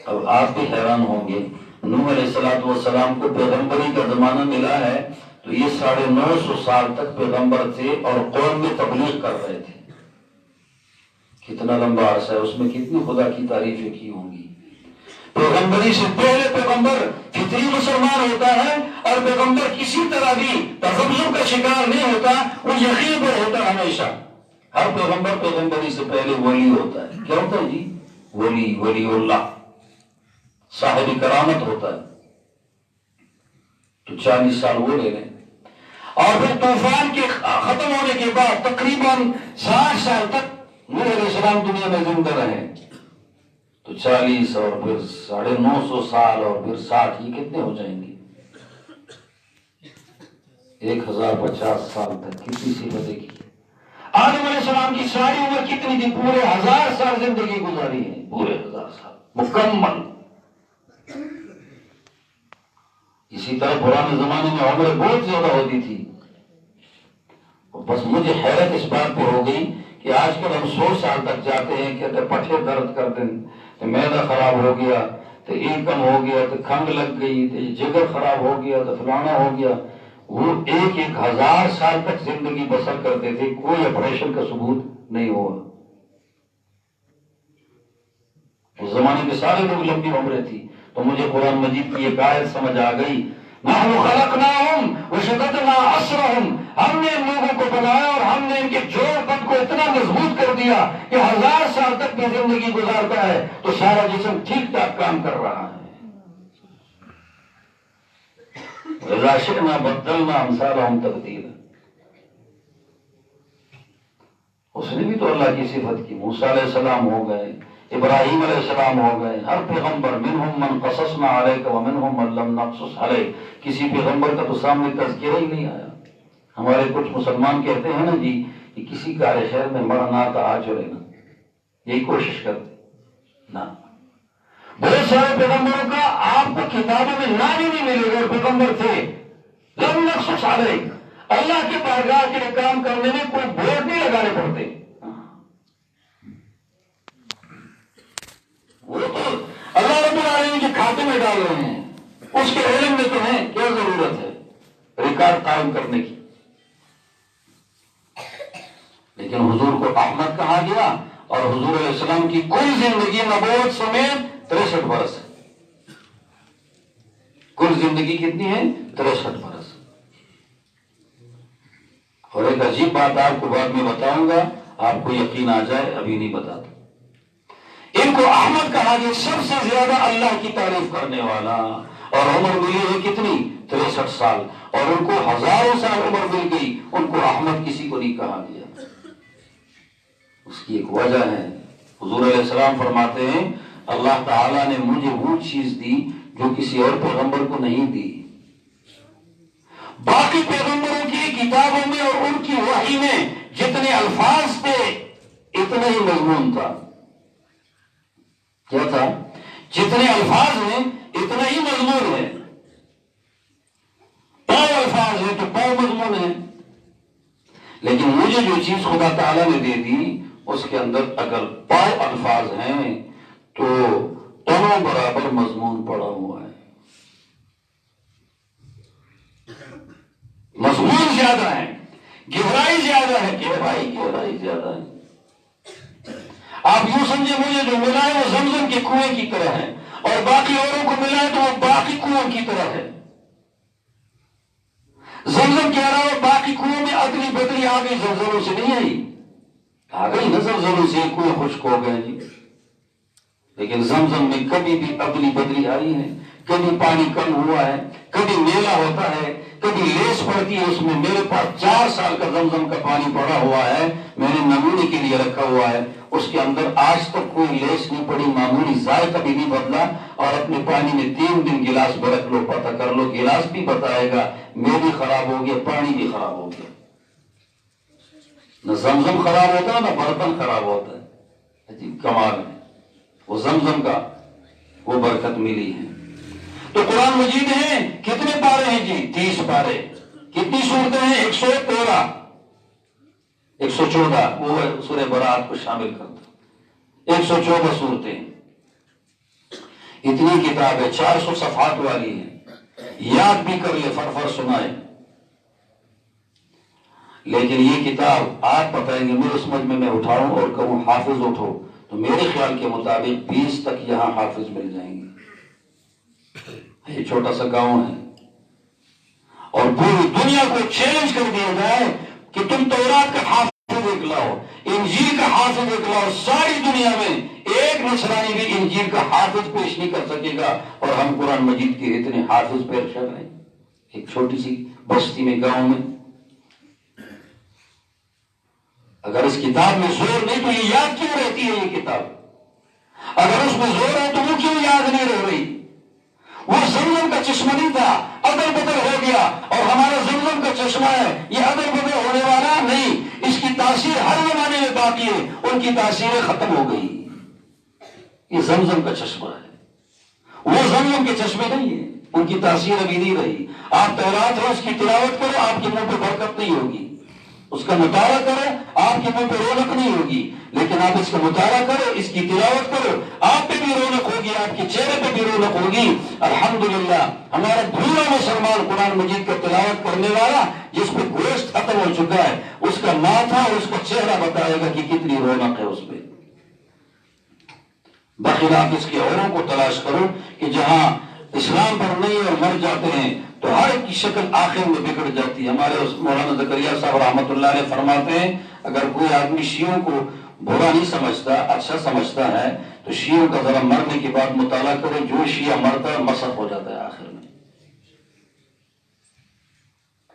اب آپ بھی حیران ہوں گے، نوح علیہ السلام کو پیغمبری کا زمانہ ملا ہے تو یہ 950 سال تک پیغمبر تھے اور قوم میں تبلیغ کر رہے تھے۔ کتنا لمبا عرصہ ہے، اس میں کتنی خدا کی تعریفیں کی ہوں گی۔ پیغمبری سے پہلے پیغمبر فطری مسلمان ہوتا ہے، اور پیغمبر کسی طرح بھی تذبذب کا شکار نہیں ہوتا، وہ یقین پر ہوتا ہے ہمیشہ۔ ہر پیغمبر پیغمبری سے پہلے ولی ہوتا ہے۔ کیا ہوتا ہے جی؟ ولی، ولی اللہ، صاحب کرامت ہوتا ہے۔ تو 40 سال وہ لے لیں، اور پھر طوفان کے ختم ہونے کے بعد تقریباً 60 سال تک نوح علیہ السلام دنیا میں زندہ رہے، تو 40 اور پھر 950 سال اور پھر 60، یہ کتنے ہو جائیں گے؟ 1050 سال تک کسی صفت کی۔ آدم علیہ السلام کی ساری عمر کتنی تھی؟ پورے 1000 سال زندگی گزاری ہے، پورے 1000 سال مکمل۔ اسی طرح پرانے زمانے میں عمریں بہت زیادہ ہوتی تھی۔ بس مجھے حیرت اس بات پہ ہو گئی کہ آج کل ہم 100 سال تک جاتے ہیں، کہتے پٹھے درد کرتے ہیں، تو معدہ خراب ہو گیا، تو اینکم ہو گیا، تو کھنگ لگ گئی، تو جگر خراب ہو گیا، تو فلانا ہو گیا۔ وہ 1000 سال تک زندگی بسر کرتے تھے، کوئی آپریشن کا ثبوت نہیں ہوا۔ اس زمانے میں سارے لوگ لمبی عمریں تھی، تو مجھے قرآن مجید کی ایک آیت سمجھ آ گئی، نحن خلقناہم وشددنا اسرہم، ہم نے ان لوگوں کو بنایا اور ہم نے ان کے جوڑ بند کو اتنا مضبوط کر دیا کہ 1000 سال تک بھی زندگی گزارتا ہے تو سارا جسم ٹھیک ٹھاک کام کر رہا ہے۔ اذا شئنا بدلنا امثالہم تبدیلا۔ اس نے بھی تو اللہ کی صفت کی، موسیٰ علیہ السلام ہو گئے، ابراہیم علیہ السلام ہو گئے، ہر پیغمبر منہم من قصصنا علیک ومنہم من لم نقصص علیک، کسی پیغمبر کا تو سامنے تذکرہ ہی نہیں آیا۔ ہمارے کچھ مسلمان کہتے ہیں نا جی کہ کسی کار خیر میں مرنا تو آ چلے نا، یہی کوشش کرتے نا۔ بہت سارے پیغمبروں کا آپ کو کتابوں میں نام ہی نہیں ملے گا، پیغمبر تھے لم نقصص علیک، اللہ کے بارگاہ کے کام کرنے میں کوئی ووٹ نہیں لگانے پڑتے، وہ تو اللہ رب العالمین کے کھاتے میں ڈال رہے ہیں، اس کے علم میں تو ہے، کیا ضرورت ہے ریکارڈ قائم کرنے کی۔ لیکن حضور کو احمد کہا گیا، اور حضور علیہ السلام کی کل زندگی نبوت سمیت 63 برس ہے۔ کل زندگی کتنی ہے؟ 63 برس۔ اور ایک عجیب بات آپ کو بعد میں بتاؤں گا، آپ کو یقین آ جائے، ابھی نہیں بتاتا۔ ان کو احمد کہا گیا، سب سے زیادہ اللہ کی تعریف کرنے والا، اور عمر ملی ہے کتنی؟ 63 سال، اور ان کو ہزاروں سال عمر مل گئی، ان کو احمد کسی کو نہیں کہا گیا۔ اس کی ایک وجہ ہے، حضور علیہ السلام فرماتے ہیں اللہ تعالیٰ نے مجھے وہ چیز دی جو کسی اور پیغمبر کو نہیں دی۔ باقی پیغمبروں کی کتابوں میں اور ان کی وحی میں جتنے الفاظ تھے اتنا ہی مضمون تھا۔ کیا تھا؟ جتنے الفاظ ہیں اتنا ہی مضمون ہے۔ 100 الفاظ ہیں تو 100 مضمون ہے، لیکن مجھے جو چیز خدا تعالیٰ نے دے دی اس کے اندر اگر 100 الفاظ ہیں تو ٹنوں برابر مضمون پڑا ہوا ہے۔ مضمون زیادہ ہے، گہرائی زیادہ ہے، گہرائی زیادہ ہے۔ آپ یوں سمجھے مجھے جو ملا ہے وہ زمزم کے کنویں کی طرح ہے، اور باقی اوروں کو ملا ہے تو وہ باقی کنویں کی طرح ہے۔ زمزم کے علاوہ باقی کنویں میں ادلی بدلی آ گئی، زلزلوں سے نہیں آئی، آ گئی نا زلزلوں سے، کنویں خشک ہو گئے جی۔ لیکن زمزم میں کبھی بھی ادلی بدلی آئی ہے، کبھی پانی کم ہوا ہے، کبھی میلہ ہوتا ہے، کبھی لیس پڑتی ہے اس میں۔ میرے پاس 4 سال کا زمزم کا پانی پڑا ہوا ہے، میں نے نمونے کے لیے رکھا ہوا ہے، اس کے اندر آج تک کوئی لیس نہیں پڑی، معمولی ذائقہ بھی نہیں بدلا۔ اور اپنے پانی میں 3 دن گلاس میں رکھ لو، پتہ کر لو، گلاس بھی بتائے گا میں بھی خراب ہو گیا، پانی بھی خراب ہو گیا۔ نہ زمزم خراب ہوتا ہے نہ برتن خراب ہوتا ہے، عجیب کمال ہے، وہ زمزم کا وہ برکت ملی ہے۔ تو قرآن مجید ہیں کتنے پارے ہیں جی؟ 30 پارے۔ کتنی صورتیں ہیں؟ 113، 114 وہ سورہ برات کو شامل کرتا، 114 صورتیں۔ اتنی کتاب ہے، 400 صفحات والی ہے، یاد بھی کر لے، فر سنائے۔ لیکن یہ کتاب آپ بتائیں گے، میرے سمجھ میں اٹھاؤں اور کہوں حافظ اٹھو تو میرے خیال کے مطابق 20 تک یہاں حافظ مل جائیں گے۔ یہ چھوٹا سا گاؤں ہے، اور پوری دنیا کو چیلنج کر دیا جائے کہ تم تورات کا حافظ ایک لاؤ، انجیل کا حافظ ایک لاؤ، ساری دنیا میں ایک نصرانی بھی انجیل کا حافظ پیش نہیں کر سکے گا، اور ہم قرآن مجید کے اتنے حافظ پیش کر رہے ہیں ایک چھوٹی سی بستی میں، گاؤں میں۔ اگر اس کتاب میں زور نہیں تو یہ یاد کیوں رہتی ہے یہ کتاب؟ اگر اس میں زور ہے تو وہ کیوں یاد نہیں رہ رہی؟ وہ زمزم کا چشمہ نہیں تھا، ادل بدل ہو گیا، اور ہمارا زمزم کا چشمہ ہے، یہ ادل بدل ہونے والا نہیں، اس کی تاثیر ہر زمانے میں باقی ہے، ان کی تاثیریں ختم ہو گئی۔ یہ زمزم کا چشمہ ہے، وہ زمزم کے چشمے نہیں ہے، ان کی تاثیر ابھی نہیں رہی۔ آپ تورات رو، اس کی تلاوت کرو، آپ کے منہ پہ برکت نہیں ہوگی، اس کا مطالعہ کرو، آپ کے منہ پہ رونق نہیں ہوگی، لیکن آپ اس کا مطالعہ کرو، اس کی تلاوت کرو، آپ پہ بھی رونق ہوگی، آپ کے چہرے پہ بھی رونق ہوگی۔ الحمدللہ ہمارا بھولا مسلمان قرآن مجید کا تلاوت کرنے والا، جس پہ گوشت ختم ہو چکا ہے، اس کا ماتھا اور اس کا چہرہ بتائے گا کہ کتنی رونق ہے اس پہ۔ بخلاف اس کے اوروں کو تلاش کرو کہ جہاں اسلام پر نہیں اور مر جاتے ہیں تو ہر ایک کی شکل آخر میں بگڑ جاتی ہے۔ ہمارے مولانا زکریا صاحب رحمۃ اللہ علیہ فرماتے ہیں اگر کوئی آدمی شیعوں کو برا نہیں سمجھتا، اچھا سمجھتا ہے، تو شیعوں کا ذرا مرنے کے بعد مطالعہ کرے، جو شیعہ مرتا ہے مسخ ہو جاتا ہے، آخر میں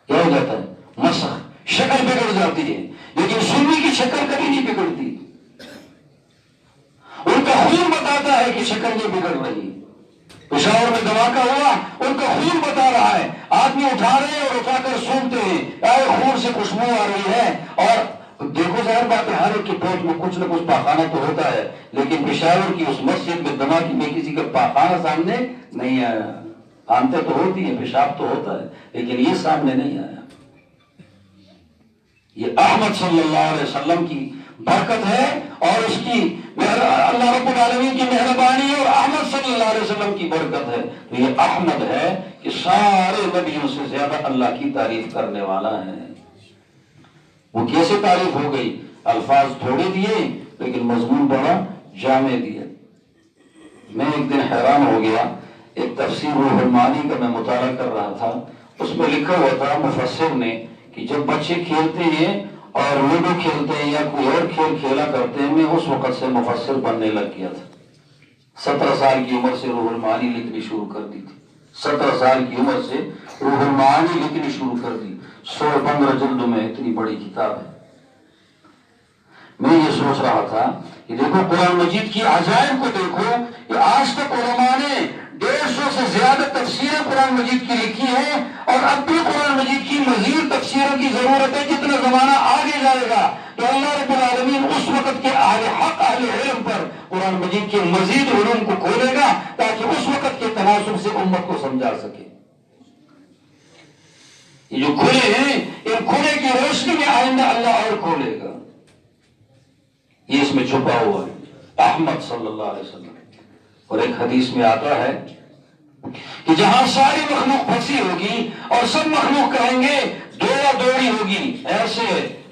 کیا ہو جاتا ہے؟ مسخ، شکل بگڑ جاتی ہے، لیکن سنی کی شکل کبھی نہیں بگڑتی، ان کا خون کی شکل یہ بگڑ رہی ہے. پشاور میں دھماکہ ہوا، ان کا خون بتا رہا ہے، آدمی اٹھا رہے ہیں اور اٹھا کر سونتے ہیں، اے خون سے خوشبو آ رہی ہے. اور دیکھو ظاہر بات ہے ہر ایک کے پیٹ میں کچھ نہ کچھ پاخانہ تو ہوتا ہے، لیکن پشاور کی اس مسجد میں دھماکے میں کسی کا پاخانہ سامنے نہیں آیا. آنتیں تو ہوتی ہیں، پیشاب تو ہوتا ہے، لیکن یہ سامنے نہیں آیا. یہ احمد صلی اللہ علیہ وسلم کی برکت ہے اور اس کی اللہ رب العالمین کی مہربانی اور احمد صلی اللہ علیہ وسلم کی برکت ہے. تو یہ احمد ہے کہ سارے نبیوں سے زیادہ اللہ کی تعریف کرنے والا ہے. وہ کیسے تعریف ہو گئی؟ الفاظ تھوڑے دیے لیکن مضمون بڑا جامع دیا. میں ایک دن حیران ہو گیا، ایک تفسیر روح المعانی کا میں مطالعہ کر رہا تھا، اس میں لکھا ہوا تھا مفسر نے کہ جب بچے کھیلتے ہیں اور لوڈو کھیلتے ہیں یا کوئی اور کھیل کھیلا کرتے ہیں، میں اس وقت سے مفسر بننے لگ گیا تھا. 17 سال کی عمر سے روح المعانی لکھنی شروع کر دی تھی. 17 سال کی عمر سے روح المعانی لکھنی شروع کر دی. 115 جلدوں میں اتنی بڑی کتاب ہے. میں یہ سوچ رہا تھا کہ دیکھو قرآن مجید کی عجائب کو دیکھو کہ آج تک علماء نے 150 سے زیادہ تفسیریں قرآن مجید کی لکھی ہیں، اور اب بھی قرآن مجید کی مزید تفسیروں کی ضرورت ہے. جتنا زمانہ آگے جائے گا تو اللہ رب العالمین اس وقت کے اہل حق اہل علم پر قرآن مجید کے مزید علوم کو کھولے گا تاکہ اس وقت کے تناسب سے امت کو سمجھا سکے. یہ جو کھلے ہیں ان کھلے کی روشنی میں آئندہ اللہ اور کھولے گا. یہ اس میں چھپا ہوا ہے احمد صلی اللہ علیہ وسلم. اور ایک حدیث میں آتا ہے کہ جہاں ساری مخلوق پھنسی ہوگی اور سب مخلوق کہیں گے دوڑا دوڑی ہوگی ایسے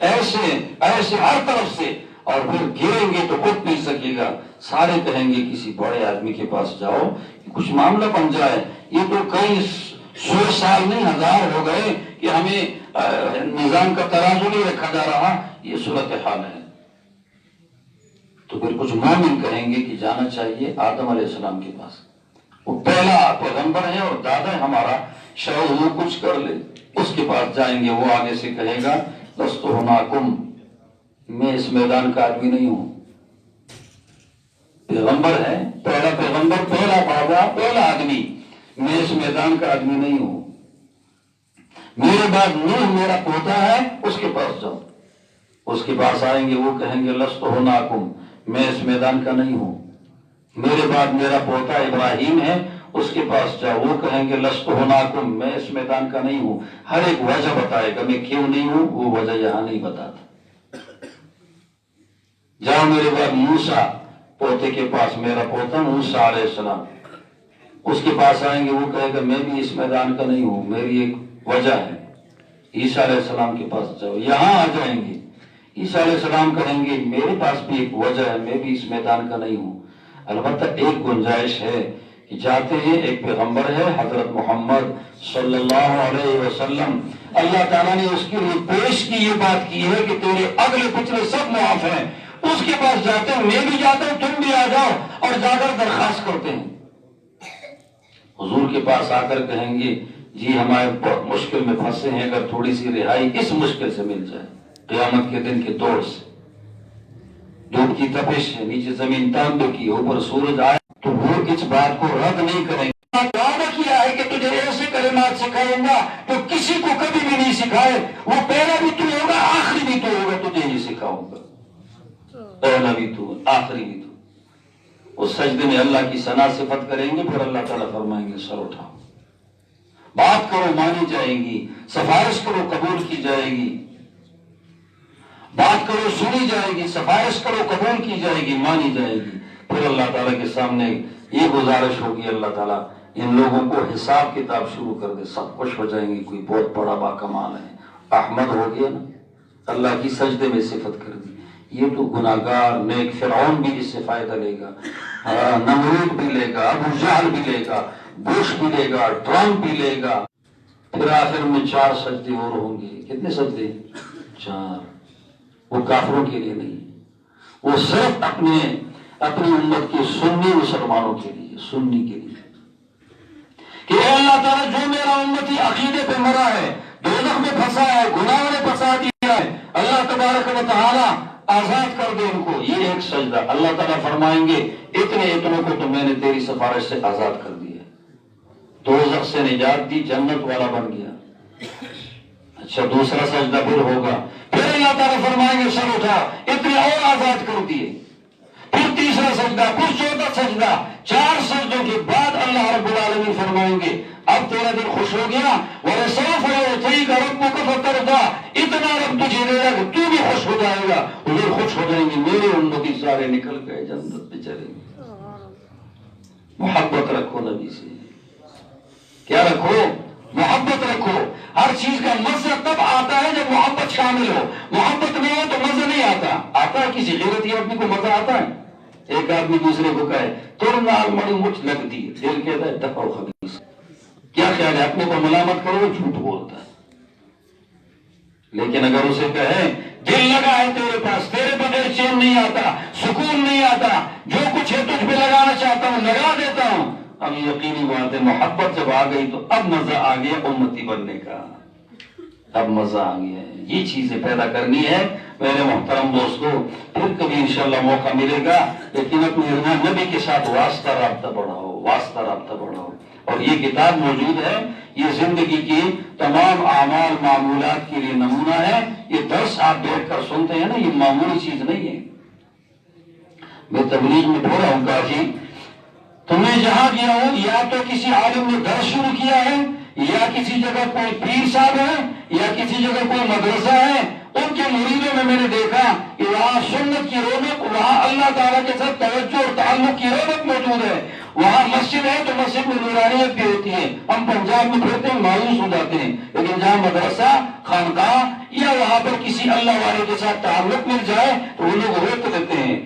ایسے ایسے ہر طرف سے، اور پھر گریں گے تو اٹھ نہیں سکے گا. سارے کہیں گے کسی بڑے آدمی کے پاس جاؤ کہ کچھ معاملہ بن جائے. یہ تو کئی 100 سال نہیں 1000 ہو گئے کہ ہمیں نظام کا ترازو نہیں رکھا جا رہا. یہ صورتحال ہے. تو پھر کچھ مومن کہیں گے کہ جانا چاہیے آدم علیہ السلام کے پاس، وہ پہلا پیغمبر ہے اور دادا ہے ہمارا، شاید وہ کچھ کر لے. اس کے پاس جائیں گے، وہ آگے سے کہے گا لست ہناکم، میں اس میدان کا آدمی نہیں ہوں. پیغمبر ہے، پہلا پیغمبر، پہلا بابا، پہلا آدمی، میں اس میدان کا آدمی نہیں ہوں. میرے بعد نوح میرا پوتا ہے، اس کے پاس جاؤ. اس کے پاس آئیں گے، وہ کہیں گے لست ہناکم، میں اس میدان کا نہیں ہوں. میرے بعد میرا پوتا ابراہیم ہے، اس کے پاس جاؤ. وہ کہیں گے لست ہناکم، میں اس میدان کا نہیں ہوں. ہر ایک وجہ بتائے گا میں کیوں نہیں ہوں، وہ وجہ یہاں نہیں بتاتا. جاؤ میرے بعد موسیٰ پوتے کے پاس، میرا پوتا موسیٰ علیہ السلام، اس کے پاس آئیں گے، وہ کہے گا میں بھی اس میدان کا نہیں ہوں، میری ایک وجہ ہے. عیسیٰ علیہ السلام کے پاس جاؤ. یہاں آ جائیں گے، عیسیٰ علیہ السلام کہیں گے میرے پاس بھی ایک وجہ ہے، میں بھی اس میدان کا نہیں ہوں. البتہ ایک گنجائش ہے کہ جاتے ہیں، ایک پیغمبر ہے حضرت محمد صلی اللہ علیہ وسلم، اللہ تعالیٰ نے اس کے لیے پیش کی یہ بات کی ہے کہ تیرے اگلے پچھلے سب معاف ہیں. اس کے پاس جاتے ہیں، میں بھی جاتا ہوں، تم بھی آ جاؤ، اور جا کر درخواست کرتے ہیں. حضور کے پاس آ کر کہیں گے جی ہمارے بہت مشکل میں پھنسے ہیں، اگر تھوڑی سی رہائی اس مشکل سے مل جائے. قیامت کے دن کے دور سے دھوپ کی تپش ہے، نیچے زمین تانبے کی، اوپر سورج آئے، تو وہ اس بات کو رد نہیں کریں گے. وعدہ کیا ہے کہ تجھے ایسے کلمات سکھاؤں گا تو کسی کو کبھی بھی نہیں سکھائے. وہ پہلا بھی تو ہوگا، آخری بھی تو ہوگا، تجھے ہی سکھاؤں گا. پہلا بھی تو، آخری بھی تو. وہ سجدے میں اللہ کی ثنا صفت کریں گے، پھر اللہ تعالیٰ فرمائیں گے سر اٹھاؤ. بات کرو مانی جائے گی، سفارش کرو قبول کی جائے گی. بات کرو سنی جائے گی، سفارش کرو قبول کی جائے گی، مانی جائے گی. پھر اللہ تعالیٰ کے سامنے یہ گزارش ہوگی، اللہ تعالیٰ ان لوگوں کو حساب کتاب شروع کر دے. سب خوش ہو جائیں گے، کوئی بہت بڑا باکمال ہے. احمد ہو گیا نا، اللہ کی سجدے میں صفت کر دی. یہ تو گناہگار نیک فرعون بھی اس سے فائدہ لے گا، نمرود بھی لے گا، ابو جہل بھی لے گا، بش بھی لے گا، ٹرمپ بھی لے گا. پھر آخر میں 4 سجدے اور ہوں گے. کتنے سجدے؟ 4. وہ کافروں کے لیے نہیں، وہ صرف اپنی امت کے سنی مسلمانوں کے لیے، سنی کے لیے، کہ اے اللہ تعالیٰ جو میرا امتی عقیدے پہ مرا ہے، دوزخ میں پھنسا ہے، گناہوں نے پھنسا دیا ہے، اللہ تبارک و تعالیٰ آزاد کر دے ان کو، یہ ایک سجدہ۔ اللہ تعالیٰ فرمائیں گے اتنوں کو تو میں نے تیری سفارش سے آزاد کر دیا، دوزخ سے نجات دی، جنت والا بن گیا۔ اچھا دوسرا سجدہ پھر ہوگا، پھر اللہ تعالیٰ فرمائیں گے سر اٹھا، اتنے اور آزاد کر دیے، پھر تیسرا سجدہ، پھر چوتھا سجدہ، 4 سجدوں کے بعد اللہ رب العالمین فرمائیں گے اب تیرا دل خوش ہو گیا، وَلَسَوْفَ يُعْطِيكَ رَبُّكَ فَتَرْضَىٰ، اتنا رب تجھے دے گا کہ تو بھی خوش ہو جائے گا۔ حضور خوش ہو جائیں گے، میرے امتی سارے نکل گئے جنت میں چلیں گے۔ محبت رکھو نبی سے، کیا رکھو؟ محبت رکھو۔ ہر چیز کا مزہ تب آتا ہے جب محبت شامل ہو، محبت نہیں ہو تو مزہ نہیں آتا۔ آتا ہے کسی غیرتی آدمی کو مزہ آتا ہے؟ ایک آدمی دوسرے کو کہے تر نال مڑی مٹھ لگتی ہے، دل کہتا ہے دفعہ خبیث، کیا خیال ہے اپنے کو ملامت کرو، وہ جھوٹ بولتا ہے۔ لیکن اگر اسے کہے دل لگا ہے تیرے پاس، تیرے بغیر چین نہیں آتا، سکون نہیں آتا، جو کچھ ہے تجھ پہ لگانا چاہتا ہوں لگا دیتا ہوں، اب یقینی بات ہے محبت جب آ گئی تو اب مزہ آ گیا امتی بننے کا، اب مزہ آ گیا ہے۔ یہ چیزیں پیدا کرنی ہے میرے محترم دوستو، پھر کبھی انشاءاللہ موقع ملے گا، لیکن اپنے نبی کے ساتھ واسطہ رابطہ بڑھاؤ، واسطہ رابطہ بڑھاؤ۔ اور یہ کتاب موجود ہے، یہ زندگی کی تمام اعمال معمولات کے لیے نمونہ ہے۔ یہ درس آپ بیٹھ کر سنتے ہیں نا، یہ معمولی چیز نہیں ہے۔ میں تبلیغ میں بول رہا ہوں کاجی، تو میں جہاں گیا ہوں یا تو کسی عالم نے درس شروع کیا ہے، یا کسی جگہ کوئی پیر صاحب ہے، یا کسی جگہ کوئی مدرسہ ہے، ان کے مریدوں میں نے دیکھا کہ وہاں سنت کی رونق، وہاں اللہ تعالیٰ کے ساتھ توجہ اور تعلق کی رونق موجود ہے۔ وہاں مسجد ہے تو مسجد میں نورانیت بھی ہوتی ہے۔ ہم پنجاب میں پھرتے ہیں مایوس ہو جاتے ہیں، لیکن جہاں مدرسہ، خانقاہ یا وہاں پر کسی اللہ والے کے ساتھ تعلق مل جائے تو وہ لوگ روک دیتے ہیں۔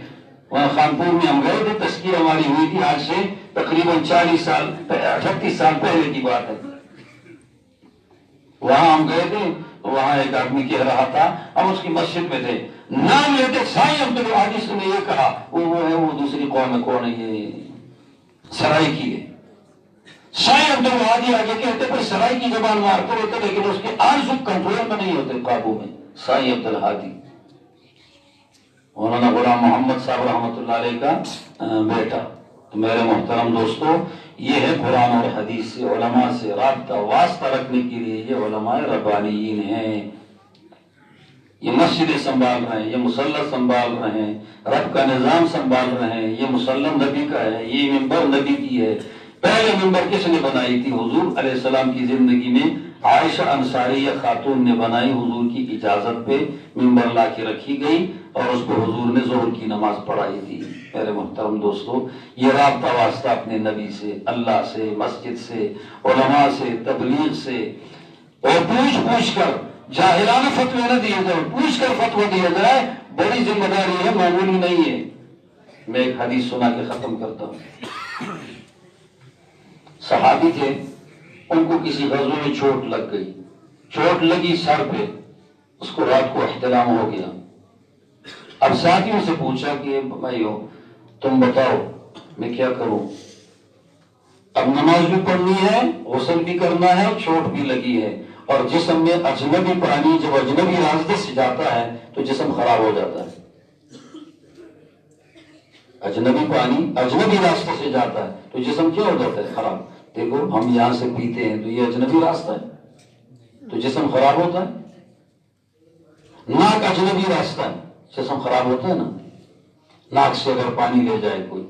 وہاں خانپور میں ہم گئے تھے، تذکیر ہماری ہوئی تھی، آج سے تقریباً 38 سال پہلے کی بات ہے۔ وہاں ہم گئے تھے، وہاں ایک آدمی کہہ رہا تھا، ہم اس کی مسجد میں تھے، نام لیتے سائیں عبدالحادث نے یہ کہا، وہ ہے وہ دوسری قوم ہے، کون ہے یہ؟ سرائی کی ہے۔ سائیں عبدالحادی آگے کہتے پر سرائی کی زبان مارتے رہتے، لیکن اس کے آرزو کنٹرول میں نہیں ہوتے، قابو میں۔ سائیں عبدالحادی مولانا غلام محمد صاحب رحمۃ اللہ علیہ کا بیٹا۔ تو میرے محترم دوستو، یہ ہے قرآن اور حدیث سے، علماء سے رابطہ واسطہ رکھنے کے لیے یہ علماء ربانیین ہیں۔ یہ مسجدیں سنبھال رہے ہیں، یہ مصلی سنبھال رہے ہیں، رب کا نظام سنبھال رہے ہیں، یہ مسلم نبی کا ہے، یہ منبر نبی کی ہے۔ پہلے منبر کس نے بنائی تھی؟ حضور علیہ السلام کی زندگی میں عائشہ انصاریہ خاتون نے بنائی، حضور کی اجازت پہ منبر لا کے رکھی گئی اور اس پہ حضور نے ظہر کی نماز پڑھائی تھی۔ میرے محترم دوستو، یہ رابطہ واسطہ اپنے نبی سے، اللہ سے، مسجد سے، علماء سے، تبلیغ سے، اور پوچھ کر جاہلانہ فتوی نہ دیے جائے، پوچھ کر فتوی دیا جائے، بڑی ذمہ داری ہے، معمولی نہیں ہے۔ میں ایک حدیث سنا کے ختم کرتا ہوں۔ صحابی تھے، ان کو کسی غزوے میں چوٹ لگ گئی، چوٹ لگی سر پہ، اس کو رات کو احتلام ہو گیا۔ اب ساتھیوں سے پوچھا کہ بھائیو تم بتاؤ میں کیا کروں؟ اب نماز بھی پڑھنی ہے، غسل بھی کرنا ہے، چوٹ بھی لگی ہے، اور جسم میں اجنبی پانی جب اجنبی راستے سے جاتا ہے تو جسم خراب ہو جاتا ہے۔ اجنبی پانی اجنبی راستے سے جاتا ہے تو جسم کیا ہو جاتا ہے؟ خراب۔ دیکھو ہم یہاں سے پیتے ہیں تو یہ اجنبی راستہ ہے تو جسم خراب ہوتا ہے۔ ناک اجنبی راستہ ہے، جسم خراب ہوتا ہے نا۔ ناک سے اگر پانی لے جائے کوئی،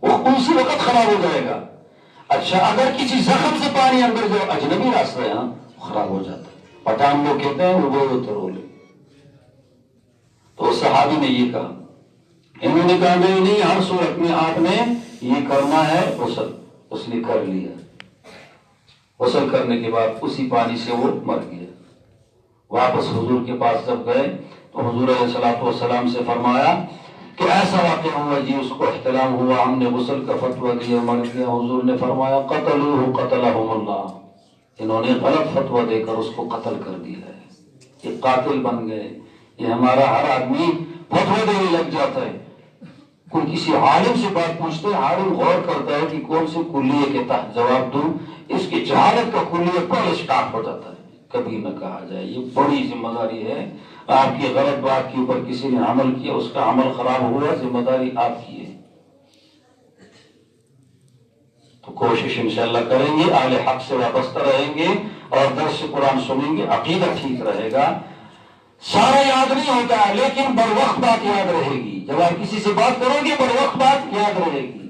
وہ اسی وقت خراب ہو جائے گا۔ اچھا اگر کسی زخم سے پانی اندر جو اجنبی راستہ ہے نا، خراب ہو جاتا ہے۔ پٹھان لوگ کہتے ہیں وہ ترولے۔ تو صحابی نے یہ کہا، انہوں نے کہا نہیں، ہر صورت میں آپ نے یہ کرنا ہے غسل۔ اس نے کر لیا، غسل کرنے کے بعد اسی پانی سے وہ مر گیا۔ واپس حضور کے پاس جب گئے تو حضور علیہ الصلوۃ والسلام سے فرمایا کہ ایسا واقعہ ہوا جی، اس کو احتلام ہوا، ہم نے غسل کا فتویٰ دیا، مر گیا۔ حضور نے فرمایا قتلوہ قتلہم اللہ، انہوں نے غلط فتویٰ دے کر اس کو قتل کر دیا ہے، یہ قاتل بن گئے۔ یہ ہمارا ہر آدمی فتویٰ دینے لگ جاتا ہے، کوئی کسی عالم سے بات پوچھتے ہیں، عالم غور کرتا ہے کہ کون سے کلیے کے تحت جواب دوں، اس کی جہالت کا کلیہ پر اسٹارٹ ہو جاتا ہے، کبھی نہ کہا جائے۔ یہ بڑی ذمہ داری ہے۔ آپ کی غلط بات کے اوپر کسی نے عمل کیا، اس کا عمل خراب ہوا، ذمہ داری آپ کی ہے۔ تو کوشش انشاءاللہ کریں گے، اہل حق سے وابستہ رہیں گے اور درس قرآن سنیں گے، عقیدہ ٹھیک رہے گا۔ سارا یاد نہیں ہوتا ہے لیکن بر وقت بات یاد رہے گی۔ جب آپ کسی سے بات کرو گے بر وقت بات یاد رہے گی،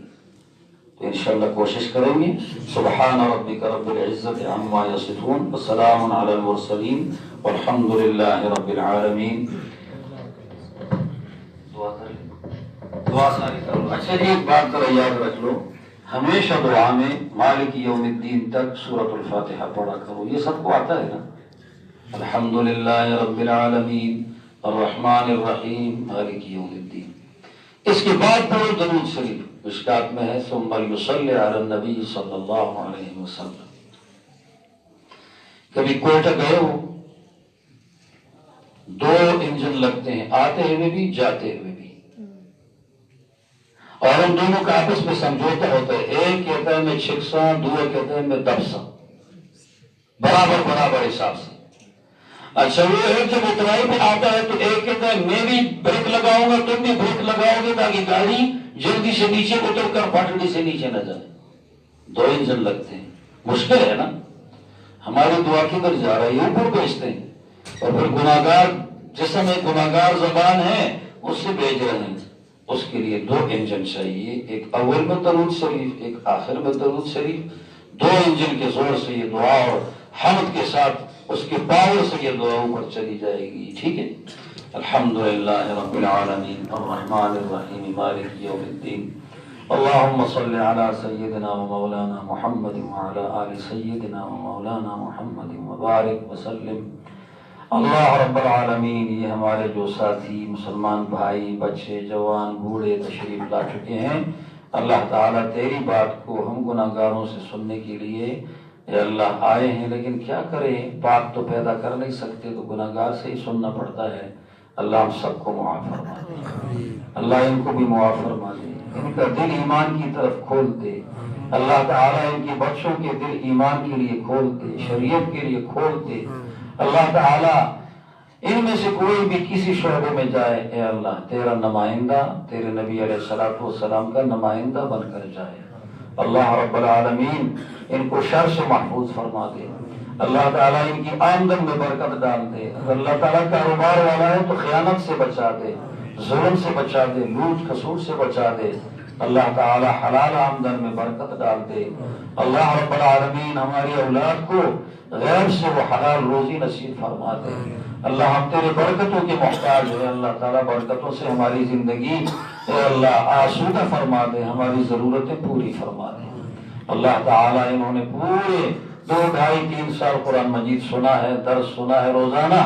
تو انشاءاللہ کوشش کریں گے۔ سبحان ربک رب العزت عما یصفون وسلام علی المرسلین والحمد للہ رب العالمین۔ دعا ساری کرو۔ اچھا جی، ایک بات ذرا یاد رکھ لو، ہمیشہ دعا میں مالک یوم الدین تک سورۃ الفاتحہ پڑھا کرو۔ یہ سب کو آتا ہے نا؟ الحمدللہ رب العالمین الرحمن الرحیم مالک یوم الدین۔ اس کے بعد پڑھو درود شریف، مشکات میں ہے ثم یصلی علی النبی صلی اللہ علیہ وسلم۔ کبھی کوئٹہ گئے ہو، 2 انجن لگتے ہیں، آتے ہوئے بھی جاتے ہوئے بھی، اور ان دونوں کا آپس میں سمجھوتا ہوتا ہے۔ ایک کہتا ہے میں 600، دوسرا کہتا ہے میں 200، برابر حساب سے۔ اچھا وہ ایک جب اترائی پہ آتا ہے تو ایک کہتا ہے میں بھی بریک لگاؤں گا، تم بھی بریک لگاؤ گے تاکہ گاڑی جلدی سے نیچے اتر کر پٹڑی سے نیچے نہ جائے۔ 2 انجن لگتے ہیں، مشکل ہے نا؟ ہماری دعا کدھر جا رہی ہے؟ اوپر بھیجتے ہیں، اور پھر گناہگار جسم ہے، گناہگار زبان ہے، اس سے بھیج رہے ہیں۔ اس کے لیے 2 انجن چاہیے، ایک اول میں درود شریف، ایک آخر میں درود شریف۔ 2 انجن کے زور سے یہ دعا اور حمد کے ساتھ اس کے پاور سے یہ دعا اوپر چلی جائے گی، ٹھیک ہے؟ الحمدللہ رب العالمین الرحمن الرحیم مالک یوم الدین اللہم صل علی سیدنا و مولانا محمد وعلی آل سیدنا و مولانا محمد وبارک وسلم۔ اللہ رب العالمین، یہ ہمارے جو ساتھی مسلمان بھائی، بچے، جوان، بوڑھے تشریف لا چکے ہیں، اللہ تعالیٰ تیری بات کو ہم گناہگاروں سے سننے کے لیے اے اللہ آئے ہیں، لیکن کیا کریں، بات تو پیدا کر نہیں سکتے، تو گناہگار سے ہی سننا پڑتا ہے۔ اللہ ہم سب کو معاف فرما دے، اللہ ان کو بھی معاف فرما دے، ان کا دل ایمان کی طرف کھول دے، اللہ تعالیٰ ان کے بچوں کے دل ایمان کے لیے کھول دے، شریعت کے لیے کھول دے۔ اللہ تعالیٰ ان میں سے کوئی بھی کسی شعبے میں جائے، اے اللہ تیرا نمائندہ، تیرے نبی علیہ الصلوۃ والسلام کا نمائندہ بن کر جائے۔ اللہ رب العالمین ان کو شر سے محفوظ فرما دے، اللہ تعالیٰ ان کی آمدن میں برکت ڈال دے۔ اگر اللہ تعالیٰ کاروبار والا ہے تو خیانت سے بچا دے، ظلم سے بچا دے، لوٹ کھسوٹ سے بچا دے۔ اللہ تعالیٰ حلال آمدن میں برکت ڈال دے۔ اللہ رب العالمین ہماری اولاد کو غیر سے وہ حلال روزی نصیب فرما دے۔ اللہ ہم تیرے برکتوں کے محتاج ہیں، اللہ تعالیٰ برکتوں سے ہماری زندگی اے اللہ آسودہ فرما دے، ہماری ضرورتیں پوری فرما دے۔ اللہ تعالیٰ انہوں نے پورے 2 ڈھائی 3 سال قرآن مجید سنا ہے، درس سنا ہے روزانہ،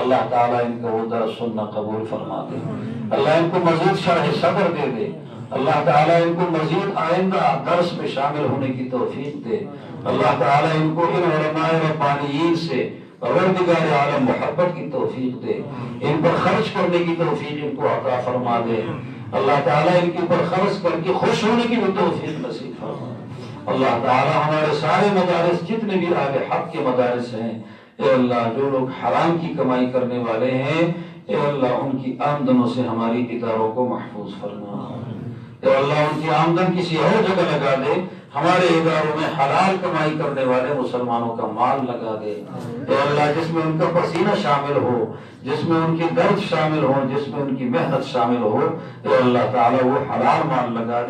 اللہ تعالیٰ ان کو وہ درس سننا قبول فرما دے۔ اللہ ان کو مزید شرح صدر دے دے، اللہ تعالیٰ ان کو مزید آئندہ درس میں شامل ہونے کی توفیق دے۔ اللہ تعالیٰ ان کو ان علماء ربانیین سے پروردگار عالم محبت کی توفیق دے، ان پر خرچ کرنے کی توفیق ان کو عطا فرما دے۔ اللہ تعالیٰ ان کے اوپر خرچ کر کے خوش ہونے کی بھی توفیق نصیب فرما دے۔ اللہ تعالیٰ ہمارے سارے مدارس جتنے بھی اہل حق کے مدارس ہیں، اے اللہ جو لوگ حرام کی کمائی کرنے والے ہیں، اے اللہ ان کی آمدنوں سے ہماری اداروں کو محفوظ فرما۔ اے اللہ ان کی آمدن کسی اور جگہ لگا دے، ہمارے اداروں میں حلال کمائی کرنے والے مسلمانوں کا مال لگا دے۔ اے اللہ جس میں ان کا پسینہ شامل ہو، جس میں ان کے درد شامل ہو، جس میں ان کی محنت شامل ہو، اے اللہ تعالیٰ وہ حلال مال لگا دے۔